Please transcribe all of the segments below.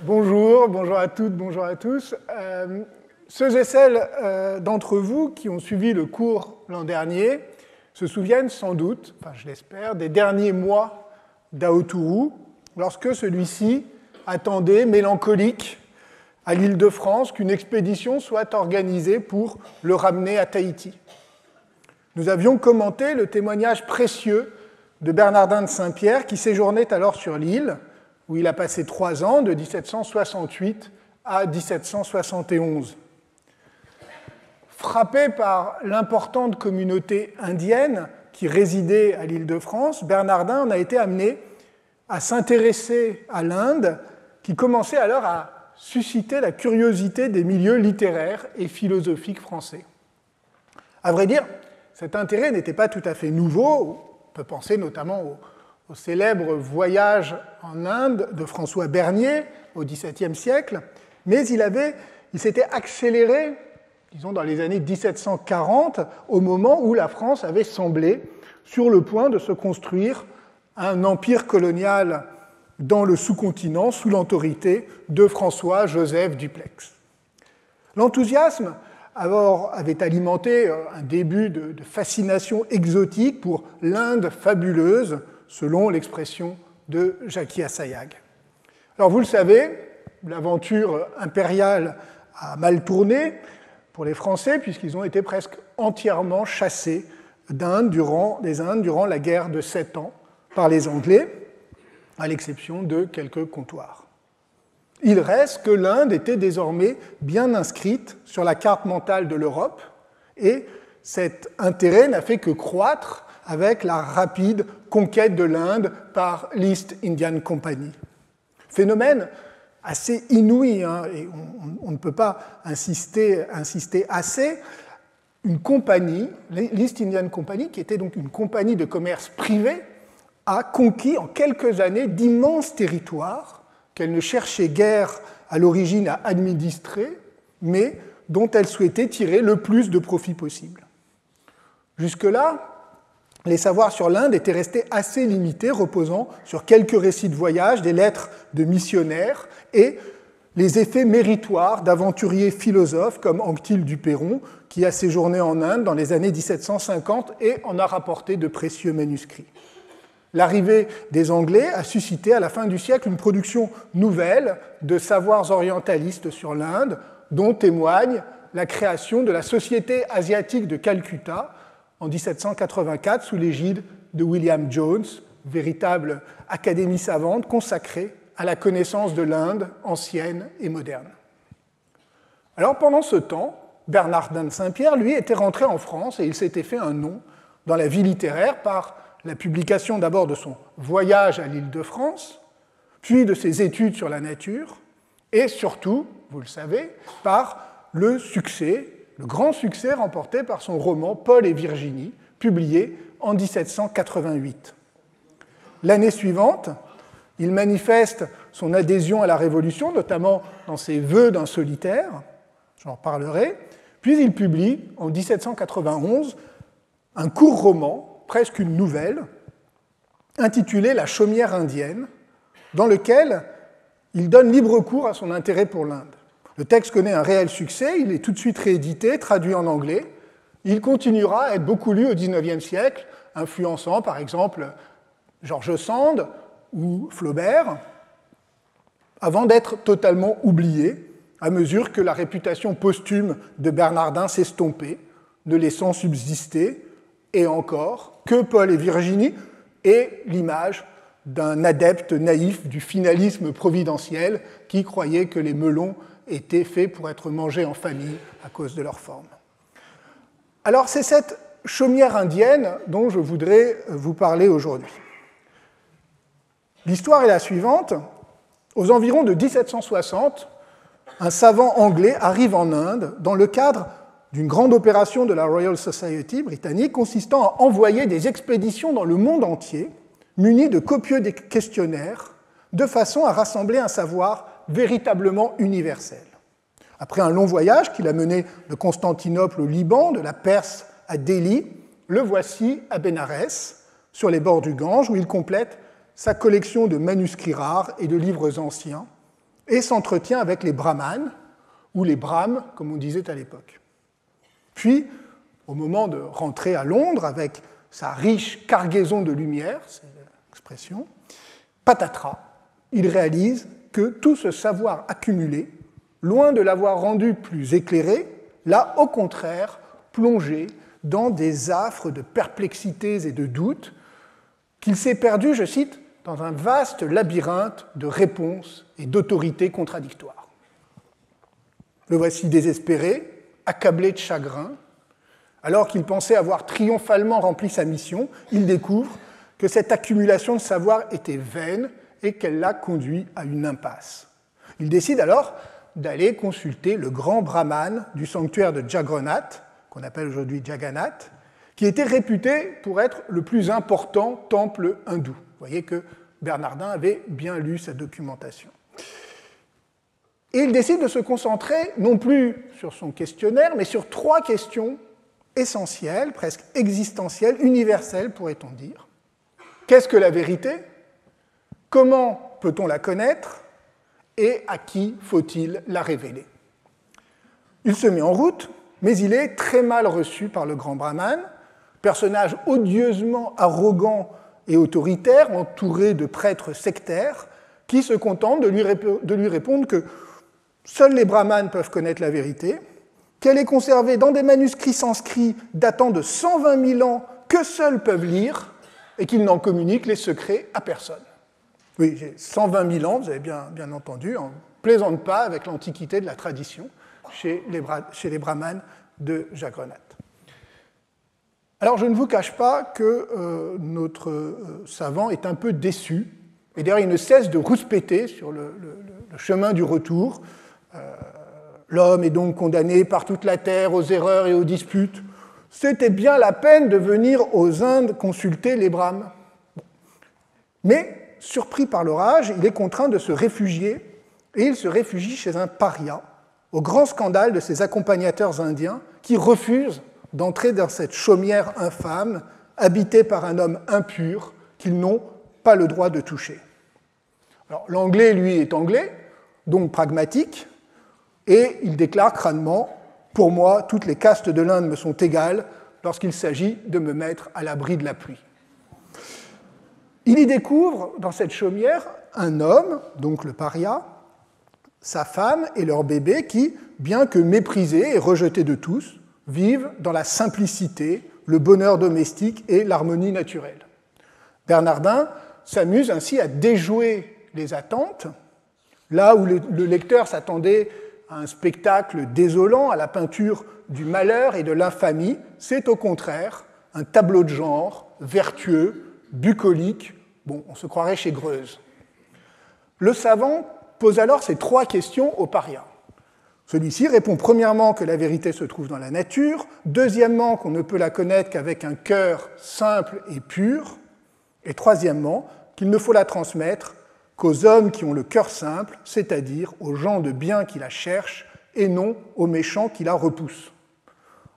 Bonjour à toutes, bonjour à tous. Ceux et celles d'entre vous qui ont suivi le cours l'an dernier se souviennent sans doute, enfin je l'espère, des derniers mois d'Aotourou, lorsque celui-ci attendait, mélancolique, à l'Île-de-France, qu'une expédition soit organisée pour le ramener à Tahiti. Nous avions commenté le témoignage précieux de Bernardin de Saint-Pierre qui séjournait alors sur l'île, où il a passé 3 ans, de 1768 à 1771. Frappé par l'importante communauté indienne qui résidait à l'Île-de-France, Bernardin en a été amené à s'intéresser à l'Inde, qui commençait alors à susciter la curiosité des milieux littéraires et philosophiques français. À vrai dire, cet intérêt n'était pas tout à fait nouveau. On peut penser notamment au célèbre voyage en Inde de François Bernier au XVIIe siècle, mais il s'était accéléré, disons dans les années 1740, au moment où la France avait semblé sur le point de se construire un empire colonial dans le sous-continent sous l'autorité de François-Joseph Dupleix. L'enthousiasme avait alimenté un début de fascination exotique pour l'Inde fabuleuse, selon l'expression de Jacky Assayag. Alors vous le savez, l'aventure impériale a mal tourné pour les Français, puisqu'ils ont été presque entièrement chassés des Indes durant la guerre de 7 ans par les Anglais, à l'exception de quelques comptoirs. Il reste que l'Inde était désormais bien inscrite sur la carte mentale de l'Europe, et cet intérêt n'a fait que croître avec la rapide conquête de l'Inde par l'East Indian Company. Phénomène assez inouï, et on ne peut pas insister assez, une compagnie, l'East Indian Company, qui était donc une compagnie de commerce privée, a conquis en quelques années d'immenses territoires qu'elle ne cherchait guère à l'origine à administrer, mais dont elle souhaitait tirer le plus de profit possible. Jusque-là, les savoirs sur l'Inde étaient restés assez limités, reposant sur quelques récits de voyage, des lettres de missionnaires et les effets méritoires d'aventuriers philosophes comme Anctil du Perron, qui a séjourné en Inde dans les années 1750 et en a rapporté de précieux manuscrits. L'arrivée des Anglais a suscité à la fin du siècle une production nouvelle de savoirs orientalistes sur l'Inde, dont témoigne la création de la Société asiatique de Calcutta en 1784 sous l'égide de William Jones, véritable académie savante consacrée à la connaissance de l'Inde ancienne et moderne. Alors pendant ce temps, Bernardin de Saint-Pierre, lui, était rentré en France et il s'était fait un nom dans la vie littéraire par la publication d'abord de son voyage à l'Île-de-France, puis de ses études sur la nature, et surtout, vous le savez, par le grand succès remporté par son roman Paul et Virginie, publié en 1788. L'année suivante, il manifeste son adhésion à la Révolution, notamment dans ses vœux d'un solitaire, j'en parlerai, puis il publie en 1791 un court roman, presque une nouvelle, intitulée La chaumière indienne, dans lequel il donne libre cours à son intérêt pour l'Inde. Le texte connaît un réel succès, il est tout de suite réédité, traduit en anglais. Il continuera à être beaucoup lu au XIXe siècle, influençant par exemple George Sand ou Flaubert, avant d'être totalement oublié à mesure que la réputation posthume de Bernardin s'estompait, ne laissant subsister, et encore, que Paul et Virginie est l'image d'un adepte naïf du finalisme providentiel qui croyait que les melons étaient faits pour être mangés en famille à cause de leur forme. Alors c'est cette chaumière indienne dont je voudrais vous parler aujourd'hui. L'histoire est la suivante. Aux environs de 1760, un savant anglais arrive en Inde dans le cadre d'une grande opération de la Royal Society britannique consistant à envoyer des expéditions dans le monde entier, munies de copieux questionnaires, de façon à rassembler un savoir véritablement universel. Après un long voyage qui l'a mené de Constantinople au Liban, de la Perse à Delhi, le voici à Bénarès, sur les bords du Gange, où il complète sa collection de manuscrits rares et de livres anciens, et s'entretient avec les brahmanes, ou les brahmes, comme on disait à l'époque. Puis, au moment de rentrer à Londres avec sa riche cargaison de lumière, c'est l'expression, patatras, il réalise que tout ce savoir accumulé, loin de l'avoir rendu plus éclairé, l'a au contraire plongé dans des affres de perplexités et de doutes, qu'il s'est perdu, je cite, dans un vaste labyrinthe de réponses et d'autorités contradictoires. Le voici désespéré, accablé de chagrin. Alors qu'il pensait avoir triomphalement rempli sa mission, il découvre que cette accumulation de savoir était vaine et qu'elle l'a conduit à une impasse. Il décide alors d'aller consulter le grand brahmane du sanctuaire de Jagannath, qu'on appelle aujourd'hui Jagannath, qui était réputé pour être le plus important temple hindou. Vous voyez que Bernardin avait bien lu sa documentation. Et il décide de se concentrer non plus sur son questionnaire, mais sur 3 questions essentielles, presque existentielles, universelles pourrait-on dire. Qu'est-ce que la vérité ? Comment peut-on la connaître ? Et à qui faut-il la révéler ? Il se met en route, mais il est très mal reçu par le grand brahman, personnage odieusement arrogant et autoritaire, entouré de prêtres sectaires, qui se contentent de lui répondre que seuls les brahmanes peuvent connaître la vérité, qu'elle est conservée dans des manuscrits sanscrits datant de 120 000 ans que seuls peuvent lire, et qu'ils n'en communiquent les secrets à personne. Oui, j'ai 120 000 ans, vous avez bien entendu, on ne plaisante pas avec l'antiquité de la tradition chez les brahmanes de Jagannath. Alors je ne vous cache pas que notre savant est un peu déçu, et d'ailleurs il ne cesse de rouspéter sur le chemin du retour. L'homme est donc condamné par toute la terre aux erreurs et aux disputes. C'était bien la peine de venir aux Indes consulter les brahmes. Mais, surpris par l'orage, il est contraint de se réfugier, et il se réfugie chez un paria, au grand scandale de ses accompagnateurs indiens qui refusent d'entrer dans cette chaumière infâme, habitée par un homme impur qu'ils n'ont pas le droit de toucher. Alors, l'anglais, lui, est anglais, donc pragmatique, et il déclare crânement « Pour moi, toutes les castes de l'Inde me sont égales lorsqu'il s'agit de me mettre à l'abri de la pluie. » Il y découvre, dans cette chaumière, un homme, donc le paria, sa femme et leur bébé qui, bien que méprisés et rejetés de tous, vivent dans la simplicité, le bonheur domestique et l'harmonie naturelle. Bernardin s'amuse ainsi à déjouer les attentes, là où le lecteur s'attendait à un spectacle désolant, à la peinture du malheur et de l'infamie, c'est au contraire un tableau de genre vertueux, bucolique, bon, on se croirait chez Greuze. Le savant pose alors ces 3 questions au paria. Celui-ci répond premièrement que la vérité se trouve dans la nature, deuxièmement qu'on ne peut la connaître qu'avec un cœur simple et pur, et troisièmement qu'il ne faut la transmettre qu'aux hommes qui ont le cœur simple, c'est-à-dire aux gens de bien qui la cherchent et non aux méchants qui la repoussent.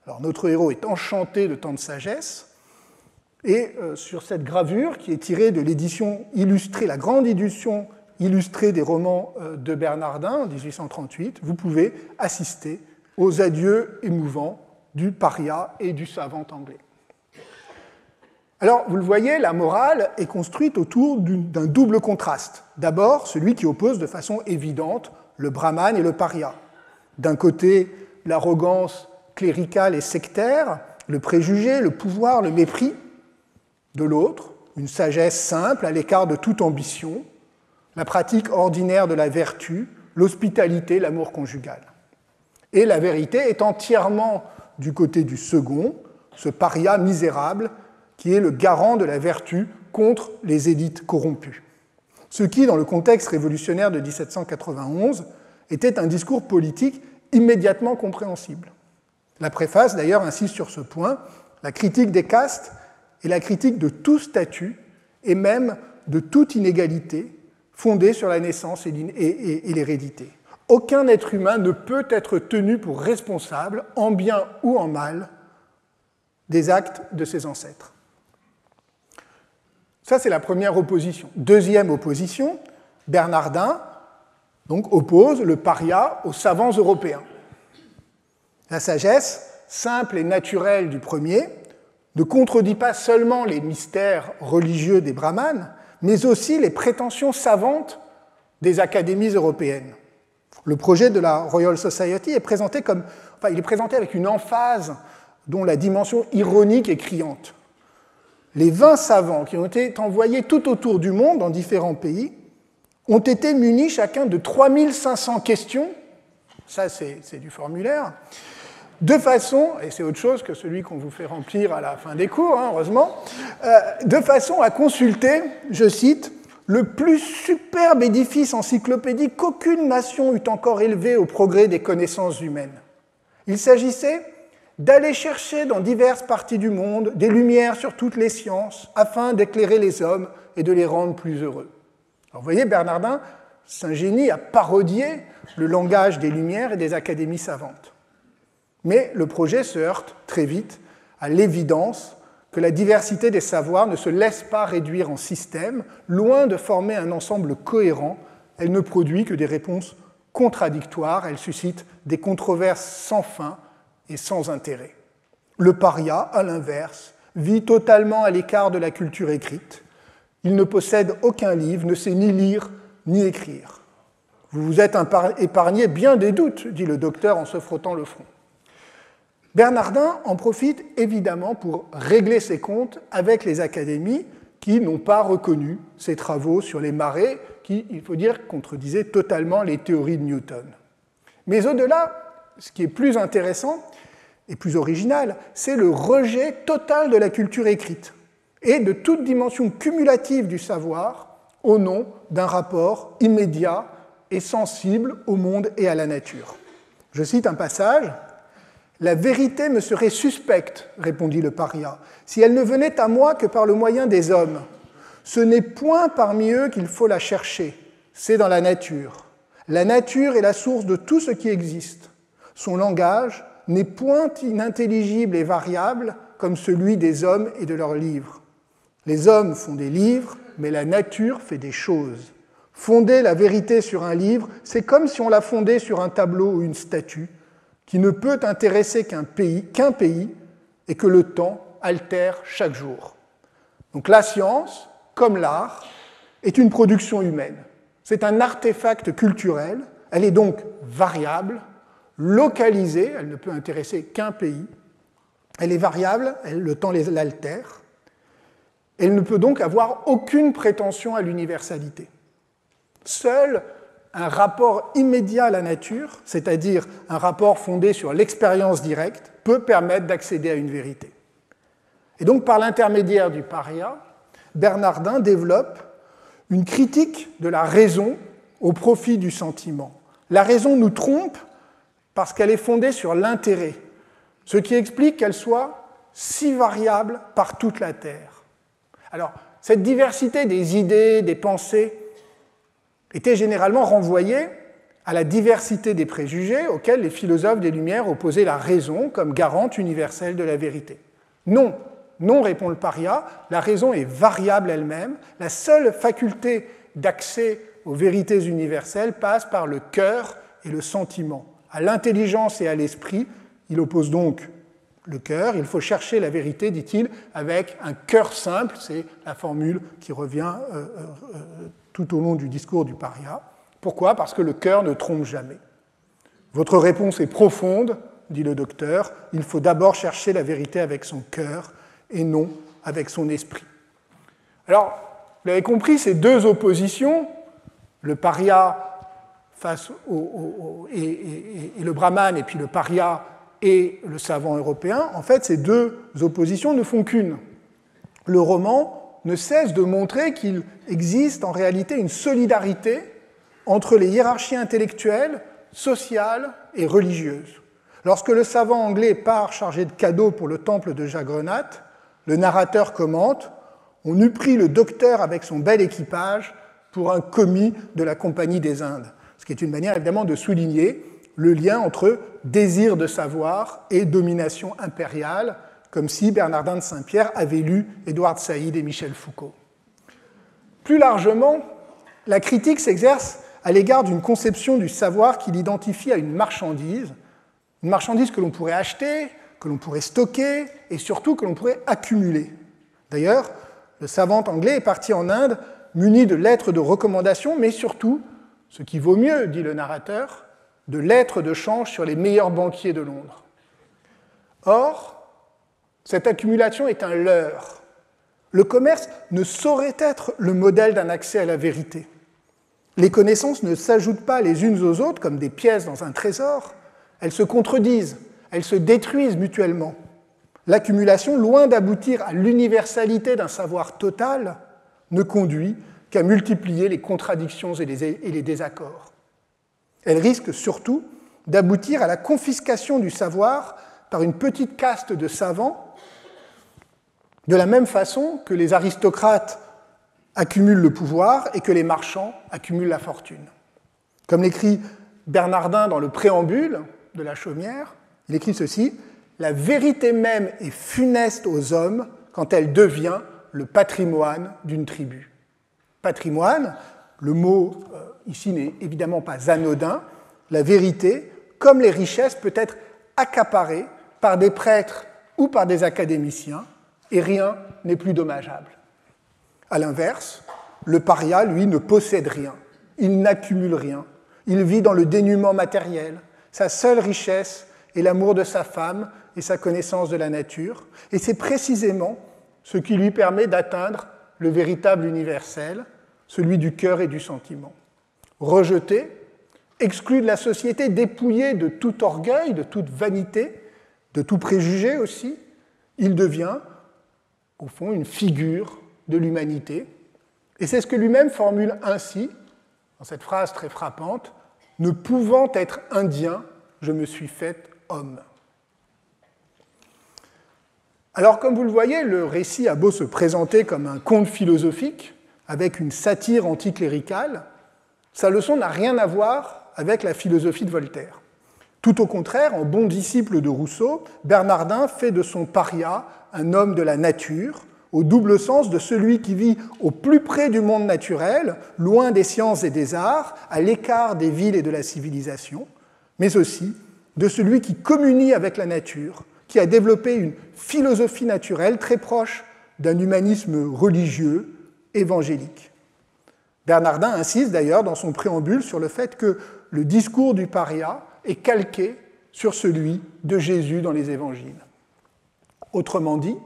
Alors notre héros est enchanté de tant de sagesse, et sur cette gravure qui est tirée de l'édition illustrée, la grande édition illustrée des romans de Bernardin en 1838, vous pouvez assister aux adieux émouvants du paria et du savant anglais. Alors, vous le voyez, la morale est construite autour d'un double contraste. D'abord, celui qui oppose de façon évidente le brahman et le paria. D'un côté, l'arrogance cléricale et sectaire, le préjugé, le pouvoir, le mépris. De l'autre, une sagesse simple à l'écart de toute ambition, la pratique ordinaire de la vertu, l'hospitalité, l'amour conjugal. Et la vérité est entièrement du côté du second, ce paria misérable qui est le garant de la vertu contre les élites corrompues. Ce qui, dans le contexte révolutionnaire de 1791, était un discours politique immédiatement compréhensible. La préface, d'ailleurs, insiste sur ce point, la critique des castes est la critique de tout statut et même de toute inégalité fondée sur la naissance et l'hérédité. Aucun être humain ne peut être tenu pour responsable, en bien ou en mal, des actes de ses ancêtres. Ça, c'est la première opposition. Deuxième opposition, Bernardin donc oppose le paria aux savants européens. La sagesse, simple et naturelle du premier, ne contredit pas seulement les mystères religieux des brahmanes, mais aussi les prétentions savantes des académies européennes. Le projet de la Royal Society est présenté avec une emphase dont la dimension ironique est criante. Les 20 savants qui ont été envoyés tout autour du monde, dans différents pays, ont été munis chacun de 3500 questions, ça c'est du formulaire, de façon, et c'est autre chose que celui qu'on vous fait remplir à la fin des cours, heureusement, de façon à consulter, je cite, le plus superbe édifice encyclopédique qu'aucune nation eût encore élevé au progrès des connaissances humaines. Il s'agissait d'aller chercher dans diverses parties du monde des lumières sur toutes les sciences afin d'éclairer les hommes et de les rendre plus heureux. Alors, vous voyez, Bernardin s'ingénie à parodier le langage des Lumières et des académies savantes. Mais le projet se heurte très vite à l'évidence que la diversité des savoirs ne se laisse pas réduire en système. Loin de former un ensemble cohérent, elle ne produit que des réponses contradictoires, elle suscite des controverses sans fin et sans intérêt. Le paria, à l'inverse, vit totalement à l'écart de la culture écrite. Il ne possède aucun livre, ne sait ni lire ni écrire. Vous vous êtes épargné bien des doutes, dit le docteur en se frottant le front. Bernardin en profite évidemment pour régler ses comptes avec les académies qui n'ont pas reconnu ses travaux sur les marées, qui, il faut dire, contredisaient totalement les théories de Newton. Mais au-delà, ce qui est plus intéressant et plus original, c'est le rejet total de la culture écrite et de toute dimension cumulative du savoir au nom d'un rapport immédiat et sensible au monde et à la nature. Je cite un passage. « La vérité me serait suspecte, répondit le paria, si elle ne venait à moi que par le moyen des hommes. Ce n'est point parmi eux qu'il faut la chercher, c'est dans la nature. La nature est la source de tout ce qui existe. Son langage n'est point inintelligible et variable comme celui des hommes et de leurs livres. Les hommes font des livres, mais la nature fait des choses. Fonder la vérité sur un livre, c'est comme si on la fondait sur un tableau ou une statue, qui ne peut intéresser qu'un pays et que le temps altère chaque jour. Donc la science, comme l'art, est une production humaine. C'est un artefact culturel, elle est donc variable, localisée, elle ne peut intéresser qu'un pays, elle est variable, le temps l'altère, elle ne peut donc avoir aucune prétention à l'universalité. Seul un rapport immédiat à la nature, c'est-à-dire un rapport fondé sur l'expérience directe, peut permettre d'accéder à une vérité. Et donc, par l'intermédiaire du paria, Bernardin développe une critique de la raison au profit du sentiment. La raison nous trompe parce qu'elle est fondée sur l'intérêt, ce qui explique qu'elle soit si variable par toute la Terre. Alors, cette diversité des idées, des pensées, était généralement renvoyée à la diversité des préjugés auxquels les philosophes des Lumières opposaient la raison comme garante universelle de la vérité. Non, non, répond le paria, la raison est variable elle-même, la seule faculté d'accès aux vérités universelles passe par le cœur et le sentiment. À l'intelligence et à l'esprit, il oppose donc le cœur, il faut chercher la vérité, dit-il, avec un cœur simple, c'est la formule qui revient tout au long du discours du paria. Pourquoi ? Parce que le cœur ne trompe jamais. Votre réponse est profonde, dit le docteur, il faut d'abord chercher la vérité avec son cœur et non avec son esprit. Alors, vous l'avez compris, ces deux oppositions, le paria et le brahman, et puis le paria et le savant européen, en fait, ces deux oppositions ne font qu'une. Le roman ne cesse de montrer qu'il existe en réalité une solidarité entre les hiérarchies intellectuelles, sociales et religieuses. Lorsque le savant anglais part chargé de cadeaux pour le temple de Jagrnath, le narrateur commente « On eût pris le docteur avec son bel équipage pour un commis de la Compagnie des Indes », ce qui est une manière évidemment de souligner le lien entre désir de savoir et domination impériale, comme si Bernardin de Saint-Pierre avait lu Édouard Saïd et Michel Foucault. Plus largement, la critique s'exerce à l'égard d'une conception du savoir qui l'identifie à une marchandise que l'on pourrait acheter, que l'on pourrait stocker et surtout que l'on pourrait accumuler. D'ailleurs, le savant anglais est parti en Inde muni de lettres de recommandation, mais surtout, ce qui vaut mieux, dit le narrateur, de lettres de change sur les meilleurs banquiers de Londres. Or, cette accumulation est un leurre. Le commerce ne saurait être le modèle d'un accès à la vérité. Les connaissances ne s'ajoutent pas les unes aux autres comme des pièces dans un trésor, elles se contredisent, elles se détruisent mutuellement. L'accumulation, loin d'aboutir à l'universalité d'un savoir total, ne conduit qu'à multiplier les contradictions et les désaccords. Elle risque surtout d'aboutir à la confiscation du savoir par une petite caste de savants, de la même façon que les aristocrates accumulent le pouvoir et que les marchands accumulent la fortune. Comme l'écrit Bernardin dans le préambule de La Chaumière, il écrit ceci: « La vérité même est funeste aux hommes quand elle devient le patrimoine d'une tribu. » Patrimoine, le mot ici n'est évidemment pas anodin. La vérité, comme les richesses, peut être accaparée par des prêtres ou par des académiciens, et rien n'est plus dommageable. À l'inverse, le paria, lui, ne possède rien, il n'accumule rien, il vit dans le dénuement matériel. Sa seule richesse est l'amour de sa femme et sa connaissance de la nature, et c'est précisément ce qui lui permet d'atteindre le véritable universel, celui du cœur et du sentiment. Rejeté, exclu de la société, dépouillé de tout orgueil, de toute vanité, de tout préjugé aussi, il devient, au fond, une figure de l'humanité. Et c'est ce que lui-même formule ainsi, dans cette phrase très frappante: « Ne pouvant être indien, je me suis fait homme. » Alors, comme vous le voyez, le récit a beau se présenter comme un conte philosophique, avec une satire anticléricale, sa leçon n'a rien à voir avec la philosophie de Voltaire. Tout au contraire, en bon disciple de Rousseau, Bernardin fait de son paria un homme de la nature, au double sens de celui qui vit au plus près du monde naturel, loin des sciences et des arts, à l'écart des villes et de la civilisation, mais aussi de celui qui communie avec la nature, qui a développé une philosophie naturelle très proche d'un humanisme religieux, évangélique. Bernardin insiste d'ailleurs dans son préambule sur le fait que le discours du paria est calqué sur celui de Jésus dans les évangiles. Autrement dit,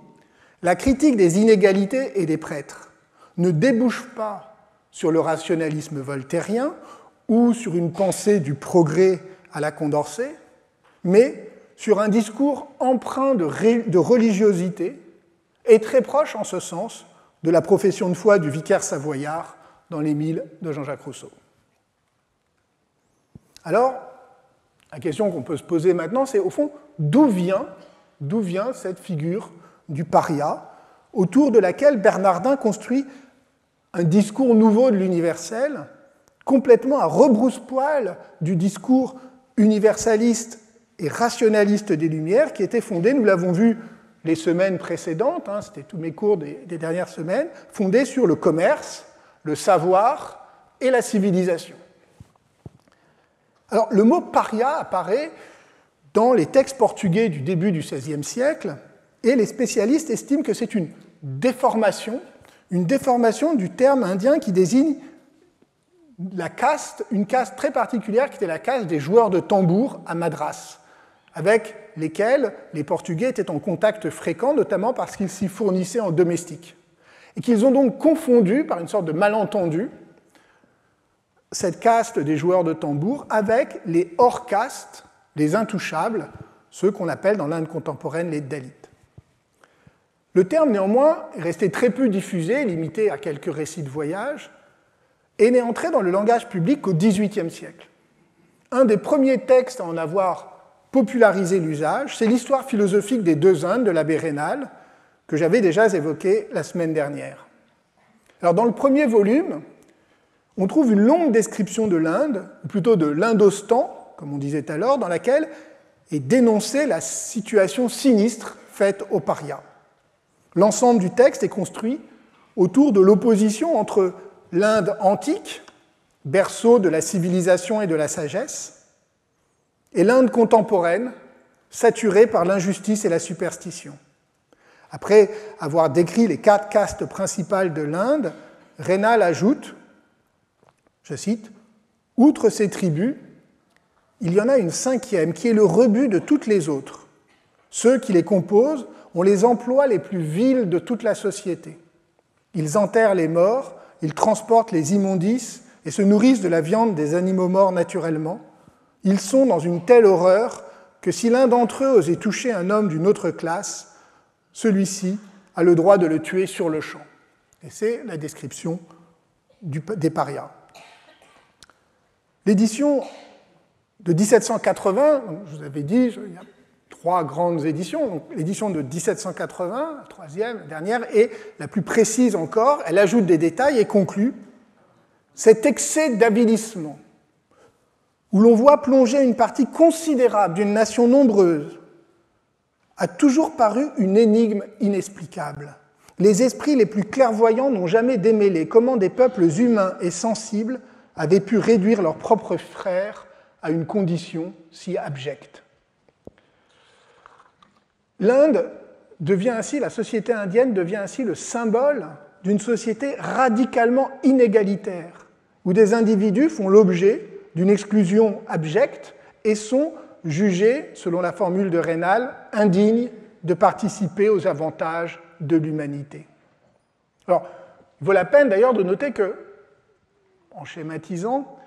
la critique des inégalités et des prêtres ne débouche pas sur le rationalisme voltairien ou sur une pensée du progrès à la Condorcet, mais sur un discours empreint de religiosité et très proche en ce sens de la profession de foi du vicaire savoyard dans l'Émile de Jean-Jacques Rousseau. Alors, la question qu'on peut se poser maintenant, c'est au fond, d'où vient cette figure du paria, autour de laquelle Bernardin construit un discours nouveau de l'universel, complètement à rebrousse-poil du discours universaliste et rationaliste des Lumières, qui était fondé, nous l'avons vu les semaines précédentes, c'était tous mes cours des dernières semaines, fondé sur le commerce, le savoir et la civilisation. Alors, le mot paria apparaît dans les textes portugais du début du XVIe siècle, et les spécialistes estiment que c'est une déformation du terme indien qui désigne une caste très particulière qui était la caste des joueurs de tambour à Madras, avec lesquels les Portugais étaient en contact fréquent, notamment parce qu'ils s'y fournissaient en domestique. Et qu'ils ont donc confondu, par une sorte de malentendu, cette caste des joueurs de tambour avec les hors-castes, les intouchables, ceux qu'on appelle dans l'Inde contemporaine les Dalits. Le terme, néanmoins, est resté très peu diffusé, limité à quelques récits de voyage, et n'est entré dans le langage public qu'au XVIIIe siècle. Un des premiers textes à en avoir popularisé l'usage, c'est l'histoire philosophique des deux Indes de l'abbé Raynal, que j'avais déjà évoqué la semaine dernière. Alors, dans le premier volume, on trouve une longue description de l'Inde, ou plutôt de l'Indostan, comme on disait alors, dans laquelle est dénoncée la situation sinistre faite aux parias. L'ensemble du texte est construit autour de l'opposition entre l'Inde antique, berceau de la civilisation et de la sagesse, et l'Inde contemporaine, saturée par l'injustice et la superstition. Après avoir décrit les 4 castes principales de l'Inde, Raynal ajoute, je cite, « Outre ces tribus, il y en a une 5e qui est le rebut de toutes les autres. Ceux qui les composent ont les emplois les plus vils de toute la société. Ils enterrent les morts, ils transportent les immondices et se nourrissent de la viande des animaux morts naturellement. Ils sont dans une telle horreur que si l'un d'entre eux osait toucher un homme d'une autre classe, celui-ci a le droit de le tuer sur le champ. » Et c'est la description des parias. L'édition de 1780, je vous avais dit, il y a 3 grandes éditions. Donc, l'édition de 1780, la 3e, la dernière, est la plus précise encore. Elle ajoute des détails et conclut « Cet excès d'avilissement, où l'on voit plonger une partie considérable d'une nation nombreuse, a toujours paru une énigme inexplicable. Les esprits les plus clairvoyants n'ont jamais démêlé comment des peuples humains et sensibles avaient pu réduire leurs propres frères à une condition si abjecte. » L'Inde devient ainsi, la société indienne devient ainsi le symbole d'une société radicalement inégalitaire, où des individus font l'objet d'une exclusion abjecte et sont jugés, selon la formule de Raynal, indignes de participer aux avantages de l'humanité. Alors, il vaut la peine d'ailleurs de noter que, en schématisant,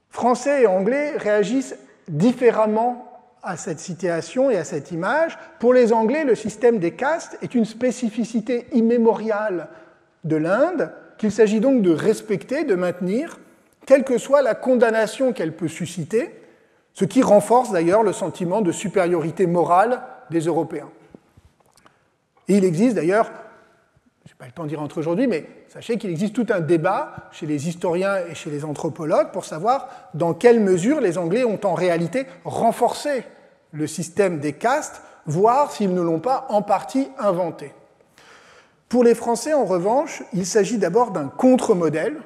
Français et Anglais réagissent différemment à cette situation et à cette image. Pour les Anglais, le système des castes est une spécificité immémoriale de l'Inde, qu'il s'agit donc de respecter, de maintenir, quelle que soit la condamnation qu'elle peut susciter, ce qui renforce d'ailleurs le sentiment de supériorité morale des Européens. Et il existe d'ailleurs, je n'ai pas le temps d'y rentrer aujourd'hui, mais sachez qu'il existe tout un débat chez les historiens et chez les anthropologues pour savoir dans quelle mesure les Anglais ont en réalité renforcé le système des castes, voire s'ils ne l'ont pas en partie inventé. Pour les Français, en revanche, il s'agit d'abord d'un contre-modèle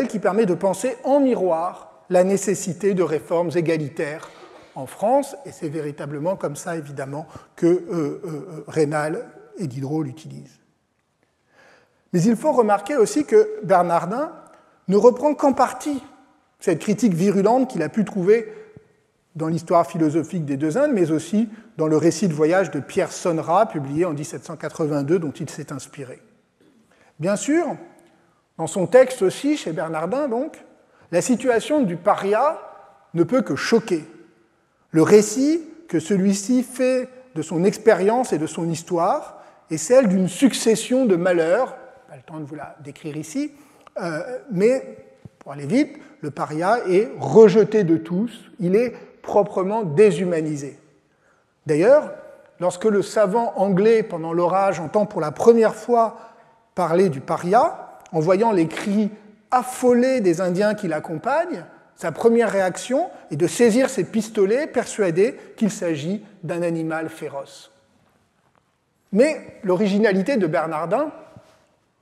qui permet de penser en miroir la nécessité de réformes égalitaires en France, et c'est véritablement comme ça, évidemment, que Raynal et Diderot l'utilisent. Mais il faut remarquer aussi que Bernardin ne reprend qu'en partie cette critique virulente qu'il a pu trouver dans l'histoire philosophique des 2 Indes, mais aussi dans le récit de voyage de Pierre Sonnerat, publié en 1782, dont il s'est inspiré. Bien sûr, dans son texte aussi, chez Bernardin donc, la situation du paria ne peut que choquer. Le récit que celui-ci fait de son expérience et de son histoire est celle d'une succession de malheurs, pas le temps de vous la décrire ici, mais pour aller vite, le paria est rejeté de tous, il est proprement déshumanisé. D'ailleurs, lorsque le savant anglais, pendant l'orage, entend pour la première fois parler du paria, en voyant les cris affolés des Indiens qui l'accompagnent, sa première réaction est de saisir ses pistolets, persuadé qu'il s'agit d'un animal féroce. Mais l'originalité de Bernardin,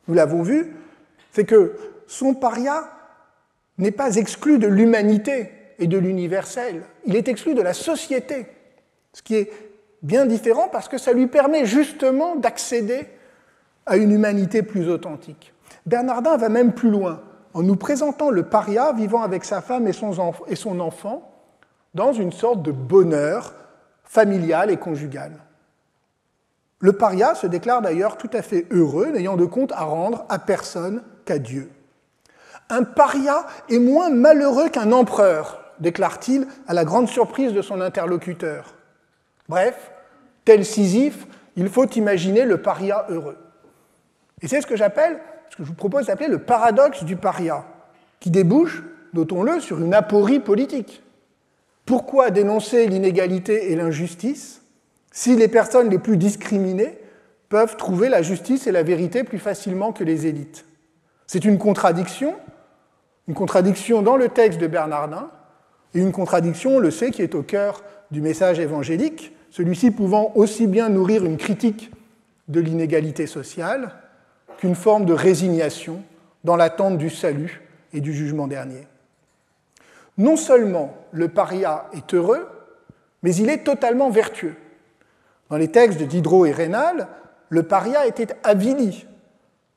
nous l'avons vu, c'est que son paria n'est pas exclu de l'humanité et de l'universel, il est exclu de la société, ce qui est bien différent parce que ça lui permet justement d'accéder à une humanité plus authentique. Bernardin va même plus loin, en nous présentant le paria vivant avec sa femme et son enfant dans une sorte de bonheur familial et conjugal. Le paria se déclare d'ailleurs tout à fait heureux, n'ayant de compte à rendre à personne qu'à Dieu. Un paria est moins malheureux qu'un empereur, déclare-t-il à la grande surprise de son interlocuteur. Bref, tel Sisyphe, il faut imaginer le paria heureux. Et c'est ce que je vous propose d'appeler le paradoxe du paria, qui débouche, notons-le, sur une aporie politique. Pourquoi dénoncer l'inégalité et l'injustice si les personnes les plus discriminées peuvent trouver la justice et la vérité plus facilement que les élites? C'est une contradiction dans le texte de Bernardin, et une contradiction, on le sait, qui est au cœur du message évangélique, celui-ci pouvant aussi bien nourrir une critique de l'inégalité sociale qu'une forme de résignation dans l'attente du salut et du jugement dernier. Non seulement le paria est heureux, mais il est totalement vertueux. Dans les textes de Diderot et Raynal, le paria était avili.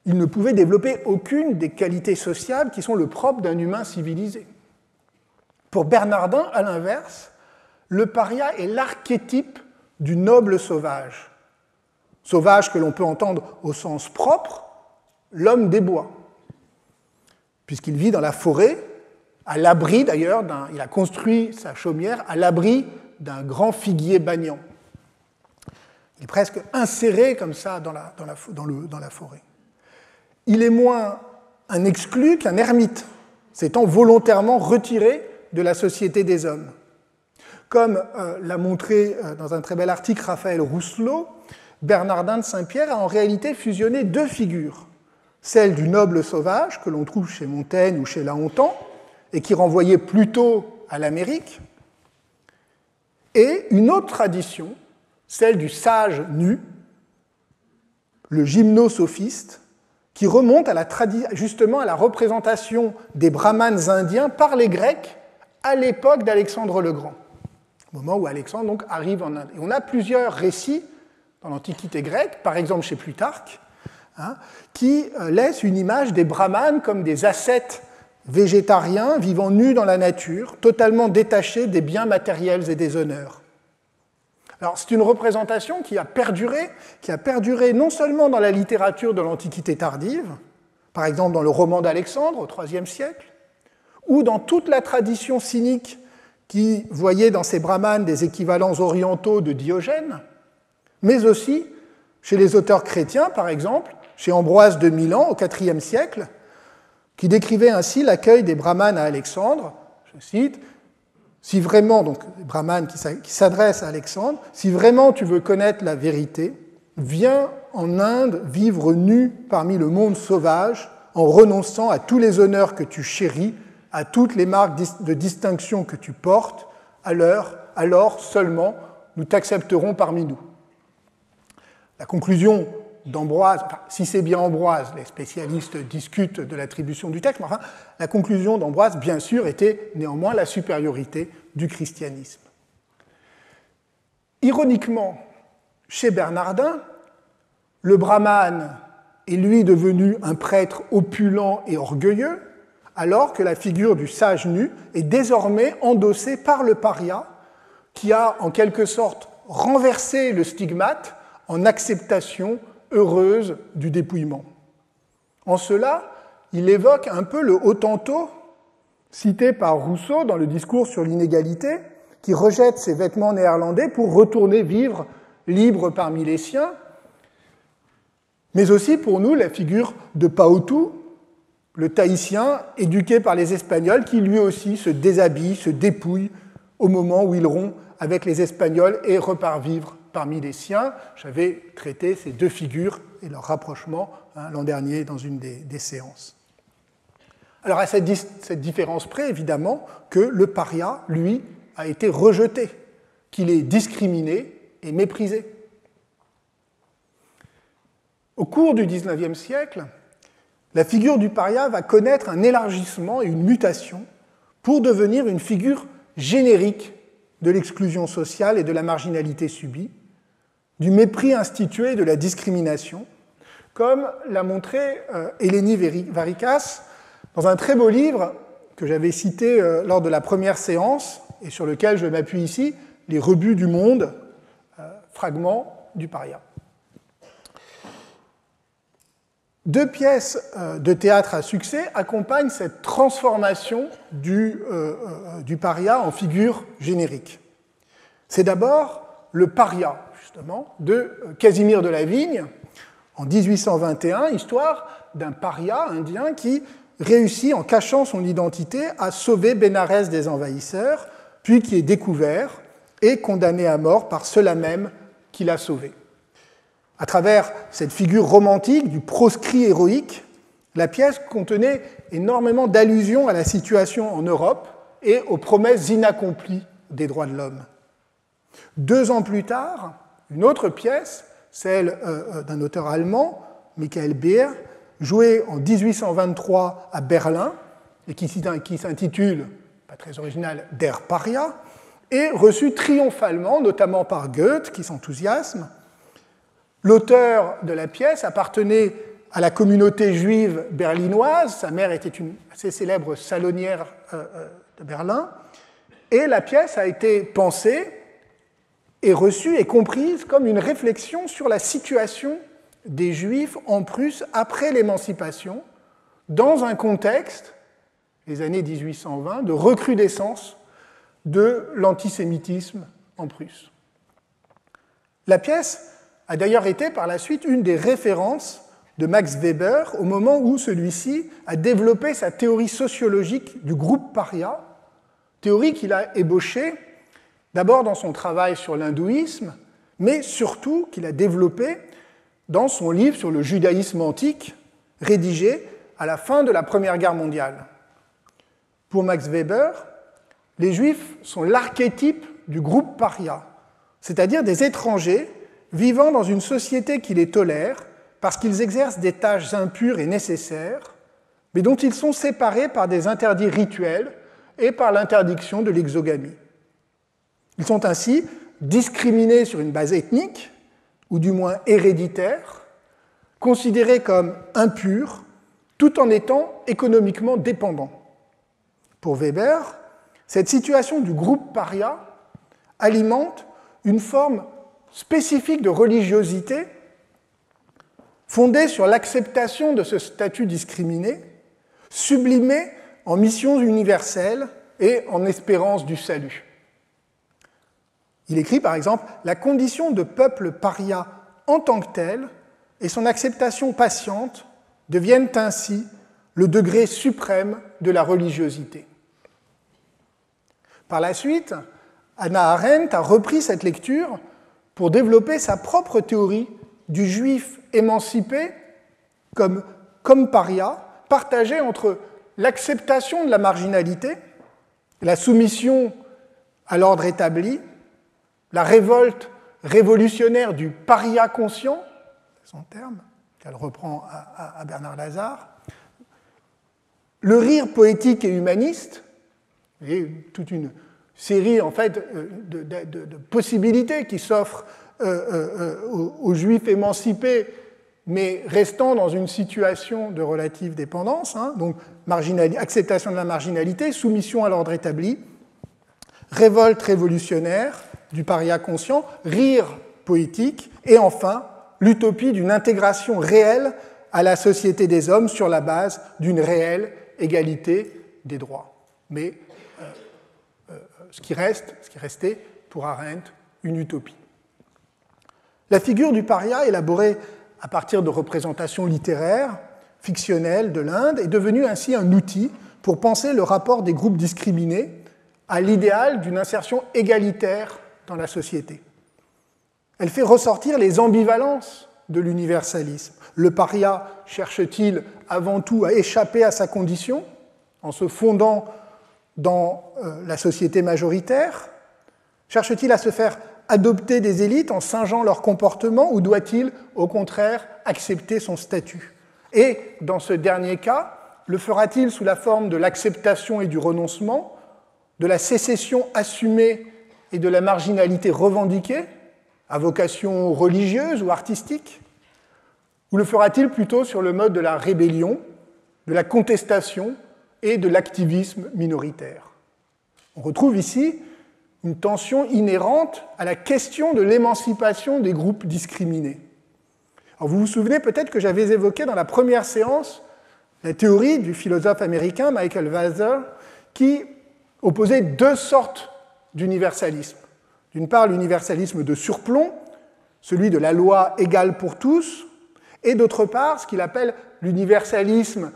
Il ne pouvait développer aucune des qualités sociales qui sont le propre d'un humain civilisé. Pour Bernardin, à l'inverse, le paria est l'archétype du noble sauvage. Sauvage que l'on peut entendre au sens propre, l'homme des bois, puisqu'il vit dans la forêt, à l'abri d'ailleurs, il a construit sa chaumière à l'abri d'un grand figuier banyan. Il est presque inséré comme ça dans la forêt. Il est moins un exclu qu'un ermite, s'étant volontairement retiré de la société des hommes. Comme l'a montré dans un très bel article Raphaël Rousselot, Bernardin de Saint-Pierre a en réalité fusionné deux figures, celle du noble sauvage que l'on trouve chez Montaigne ou chez Lahontan, et qui renvoyait plutôt à l'Amérique, et une autre tradition, celle du sage nu, le gymnosophiste, qui remonte justement à la représentation des brahmanes indiens par les Grecs à l'époque d'Alexandre le Grand, au moment où Alexandre donc arrive en Inde. Et on a plusieurs récits dans l'Antiquité grecque, par exemple chez Plutarque, qui laissent une image des brahmanes comme des ascètes végétariens vivant nus dans la nature, totalement détachés des biens matériels et des honneurs. Alors, c'est une représentation qui a perduré non seulement dans la littérature de l'Antiquité tardive, par exemple dans le roman d'Alexandre au IIIe siècle, ou dans toute la tradition cynique qui voyait dans ces brahmanes des équivalents orientaux de Diogène, mais aussi chez les auteurs chrétiens, par exemple, chez Ambroise de Milan au IVe siècle, qui décrivait ainsi l'accueil des brahmanes à Alexandre, je cite, « Si vraiment, donc les brahmanes qui s'adressent à Alexandre, si vraiment tu veux connaître la vérité, viens en Inde vivre nu parmi le monde sauvage en renonçant à tous les honneurs que tu chéris, à toutes les marques de distinction que tu portes, alors seulement nous t'accepterons parmi nous. » La conclusion d'Ambroise, enfin, si c'est bien Ambroise, les spécialistes discutent de l'attribution du texte, mais enfin, la conclusion d'Ambroise, bien sûr, était néanmoins la supériorité du christianisme. Ironiquement, chez Bernardin, le brahmane est lui devenu un prêtre opulent et orgueilleux, alors que la figure du sage nu est désormais endossée par le paria, qui a en quelque sorte renversé le stigmate en acceptation heureuse du dépouillement. En cela, il évoque un peu le Hottentot, cité par Rousseau dans le discours sur l'inégalité, qui rejette ses vêtements néerlandais pour retourner vivre libre parmi les siens, mais aussi pour nous la figure de Paotu, le Tahitien éduqué par les Espagnols, qui lui aussi se déshabille, se dépouille au moment où il rompt avec les Espagnols et repart vivre parmi les siens. J'avais traité ces deux figures et leur rapprochement l'an dernier dans une des séances. Alors à cette différence près, évidemment, que le paria, lui, a été rejeté, qu'il est discriminé et méprisé. Au cours du XIXe siècle, la figure du paria va connaître un élargissement et une mutation pour devenir une figure générique de l'exclusion sociale et de la marginalité subie, du mépris institué et de la discrimination, comme l'a montré Elénie Varikas dans un très beau livre que j'avais cité lors de la première séance et sur lequel je m'appuie ici, Les rebuts du monde, fragments du paria. Deux pièces de théâtre à succès accompagnent cette transformation du paria en figure générique. C'est d'abord le paria, justement, de Casimir de la Vigne, en 1821, histoire d'un paria indien qui réussit, en cachant son identité, à sauver Bénarès des envahisseurs, puis qui est découvert et condamné à mort par ceux-là même qui l'a sauvé. À travers cette figure romantique du proscrit héroïque, la pièce contenait énormément d'allusions à la situation en Europe et aux promesses inaccomplies des droits de l'homme. 2 ans plus tard, une autre pièce, celle d'un auteur allemand, Michael Beer, jouée en 1823 à Berlin, et qui s'intitule, pas très original, Der Paria, est reçu triomphalement, notamment par Goethe, qui s'enthousiasme. L'auteur de la pièce appartenait à la communauté juive berlinoise, sa mère était une assez célèbre salonnière de Berlin, et la pièce a été pensée et reçue et comprise comme une réflexion sur la situation des Juifs en Prusse après l'émancipation, dans un contexte, les années 1820, de recrudescence de l'antisémitisme en Prusse. La pièce a d'ailleurs été par la suite une des références de Max Weber au moment où celui-ci a développé sa théorie sociologique du groupe paria, théorie qu'il a ébauchée d'abord dans son travail sur l'hindouisme, mais surtout qu'il a développée dans son livre sur le judaïsme antique, rédigé à la fin de la Première Guerre mondiale. Pour Max Weber, les Juifs sont l'archétype du groupe paria, c'est-à-dire des étrangers vivant dans une société qui les tolère parce qu'ils exercent des tâches impures et nécessaires, mais dont ils sont séparés par des interdits rituels et par l'interdiction de l'exogamie. Ils sont ainsi discriminés sur une base ethnique, ou du moins héréditaire, considérés comme impurs, tout en étant économiquement dépendants. Pour Weber, cette situation du groupe paria alimente une forme spécifique de religiosité fondée sur l'acceptation de ce statut discriminé, sublimé en mission universelle et en espérance du salut. Il écrit par exemple « La condition de peuple paria en tant que tel et son acceptation patiente deviennent ainsi le degré suprême de la religiosité. » Par la suite, Hannah Arendt a repris cette lecture pour développer sa propre théorie du juif émancipé comme paria, partagé entre l'acceptation de la marginalité, la soumission à l'ordre établi, la révolte révolutionnaire du paria conscient, c'est son terme, qu'elle reprend à Bernard Lazare, le rire poétique et humaniste, et toute une série en fait de possibilités qui s'offrent aux Juifs émancipés, mais restant dans une situation de relative dépendance, hein, donc acceptation de la marginalité, soumission à l'ordre établi, révolte révolutionnaire du paria conscient, rire poétique, et enfin l'utopie d'une intégration réelle à la société des hommes sur la base d'une réelle égalité des droits. Mais ce qui restait pour Arendt, une utopie. La figure du paria, élaborée à partir de représentations littéraires, fictionnelles de l'Inde, est devenue ainsi un outil pour penser le rapport des groupes discriminés à l'idéal d'une insertion égalitaire dans la société. Elle fait ressortir les ambivalences de l'universalisme. Le paria cherche-t-il avant tout à échapper à sa condition en se fondant dans la société majoritaire? Cherche-t-il à se faire adopter des élites en singeant leur comportement ou doit-il, au contraire, accepter son statut? Et, dans ce dernier cas, le fera-t-il sous la forme de l'acceptation et du renoncement, de la sécession assumée et de la marginalité revendiquée, à vocation religieuse ou artistique? Ou le fera-t-il plutôt sur le mode de la rébellion, de la contestation et de l'activisme minoritaire? On retrouve ici une tension inhérente à la question de l'émancipation des groupes discriminés. Alors vous vous souvenez peut-être que j'avais évoqué dans la première séance la théorie du philosophe américain Michael Walzer qui opposait deux sortes d'universalisme. D'une part, l'universalisme de surplomb, celui de la loi égale pour tous, et d'autre part, ce qu'il appelle l'universalisme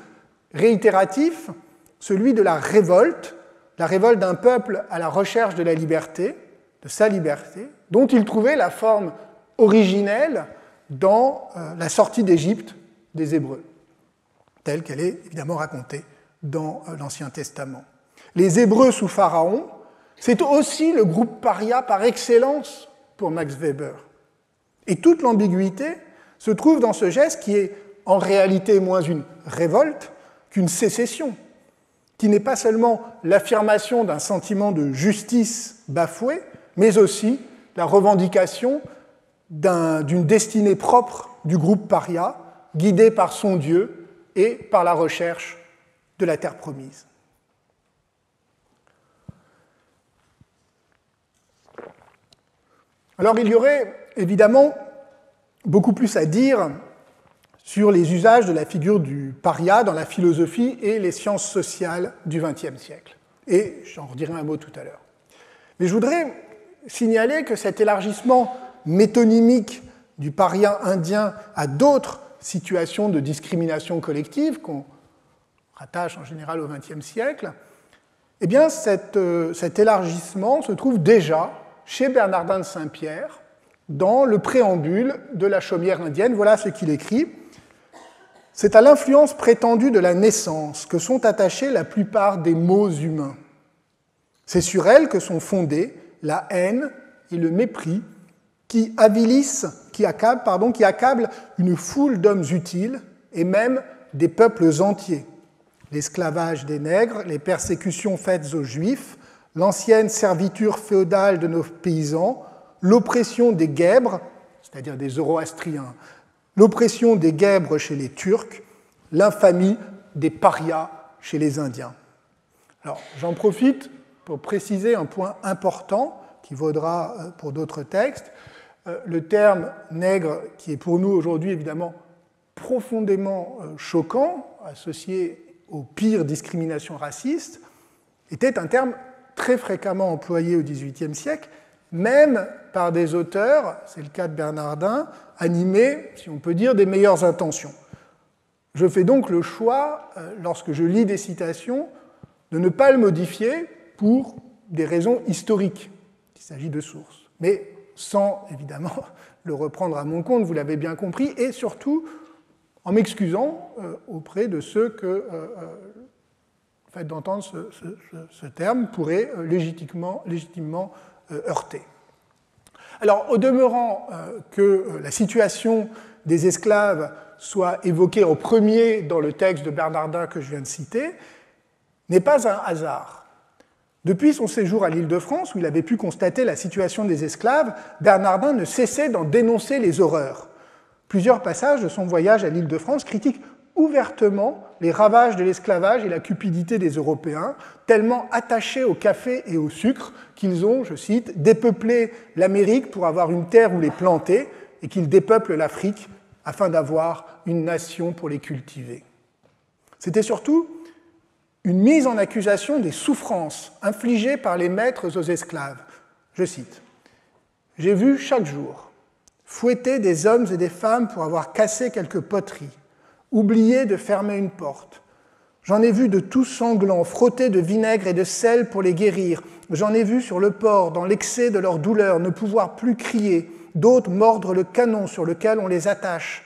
réitératif, celui de la révolte d'un peuple à la recherche de la liberté, de sa liberté, dont il trouvait la forme originelle dans la sortie d'Égypte des Hébreux, telle qu'elle est évidemment racontée dans l'Ancien Testament. Les Hébreux sous Pharaon, c'est aussi le groupe paria par excellence pour Max Weber. Et toute l'ambiguïté se trouve dans ce geste qui est en réalité moins une révolte qu'une sécession. qui n'est pas seulement l'affirmation d'un sentiment de justice bafoué, mais aussi la revendication d'une destinée propre du groupe paria, guidé par son Dieu et par la recherche de la terre promise. Alors il y aurait évidemment beaucoup plus à dire sur les usages de la figure du paria dans la philosophie et les sciences sociales du XXe siècle. Et j'en redirai un mot tout à l'heure. Mais je voudrais signaler que cet élargissement métonymique du paria indien à d'autres situations de discrimination collective qu'on rattache en général au XXe siècle, eh bien cet élargissement se trouve déjà chez Bernardin de Saint-Pierre dans le préambule de la chaumière indienne. Voilà ce qu'il écrit. C'est à l'influence prétendue de la naissance que sont attachés la plupart des maux humains. C'est sur elle que sont fondés la haine et le mépris qui accablent une foule d'hommes utiles et même des peuples entiers. L'esclavage des nègres, les persécutions faites aux Juifs, l'ancienne servitude féodale de nos paysans, l'oppression des guèbres, c'est-à-dire des zoroastriens, l'oppression des guèbres chez les Turcs, l'infamie des parias chez les Indiens. Alors, j'en profite pour préciser un point important qui vaudra pour d'autres textes. Le terme nègre, qui est pour nous aujourd'hui évidemment profondément choquant, associé aux pires discriminations racistes, était un terme très fréquemment employé au XVIIIe siècle, même par des auteurs, c'est le cas de Bernardin, animés, si on peut dire, des meilleures intentions. Je fais donc le choix, lorsque je lis des citations, de ne pas le modifier pour des raisons historiques, il s'agit de sources, mais sans évidemment le reprendre à mon compte, vous l'avez bien compris, et surtout en m'excusant auprès de ceux que le fait d'entendre ce terme pourrait légitimement heurter. Alors, au demeurant que la situation des esclaves soit évoquée en premier dans le texte de Bernardin que je viens de citer, n'est pas un hasard. Depuis son séjour à l'Île-de-France, où il avait pu constater la situation des esclaves, Bernardin ne cessait d'en dénoncer les horreurs. Plusieurs passages de son voyage à l'Île-de-France critiquent ouvertement les ravages de l'esclavage et la cupidité des Européens, tellement attachés au café et au sucre qu'ils ont, je cite, dépeuplé l'Amérique pour avoir une terre où les planter et qu'ils dépeuplent l'Afrique afin d'avoir une nation pour les cultiver. C'était surtout une mise en accusation des souffrances infligées par les maîtres aux esclaves. Je cite, « J'ai vu chaque jour fouetter des hommes et des femmes pour avoir cassé quelques poteries, oublié de fermer une porte. J'en ai vu de tout sanglants, frottés de vinaigre et de sel pour les guérir. J'en ai vu sur le port, dans l'excès de leur douleur, ne pouvoir plus crier, d'autres mordre le canon sur lequel on les attache.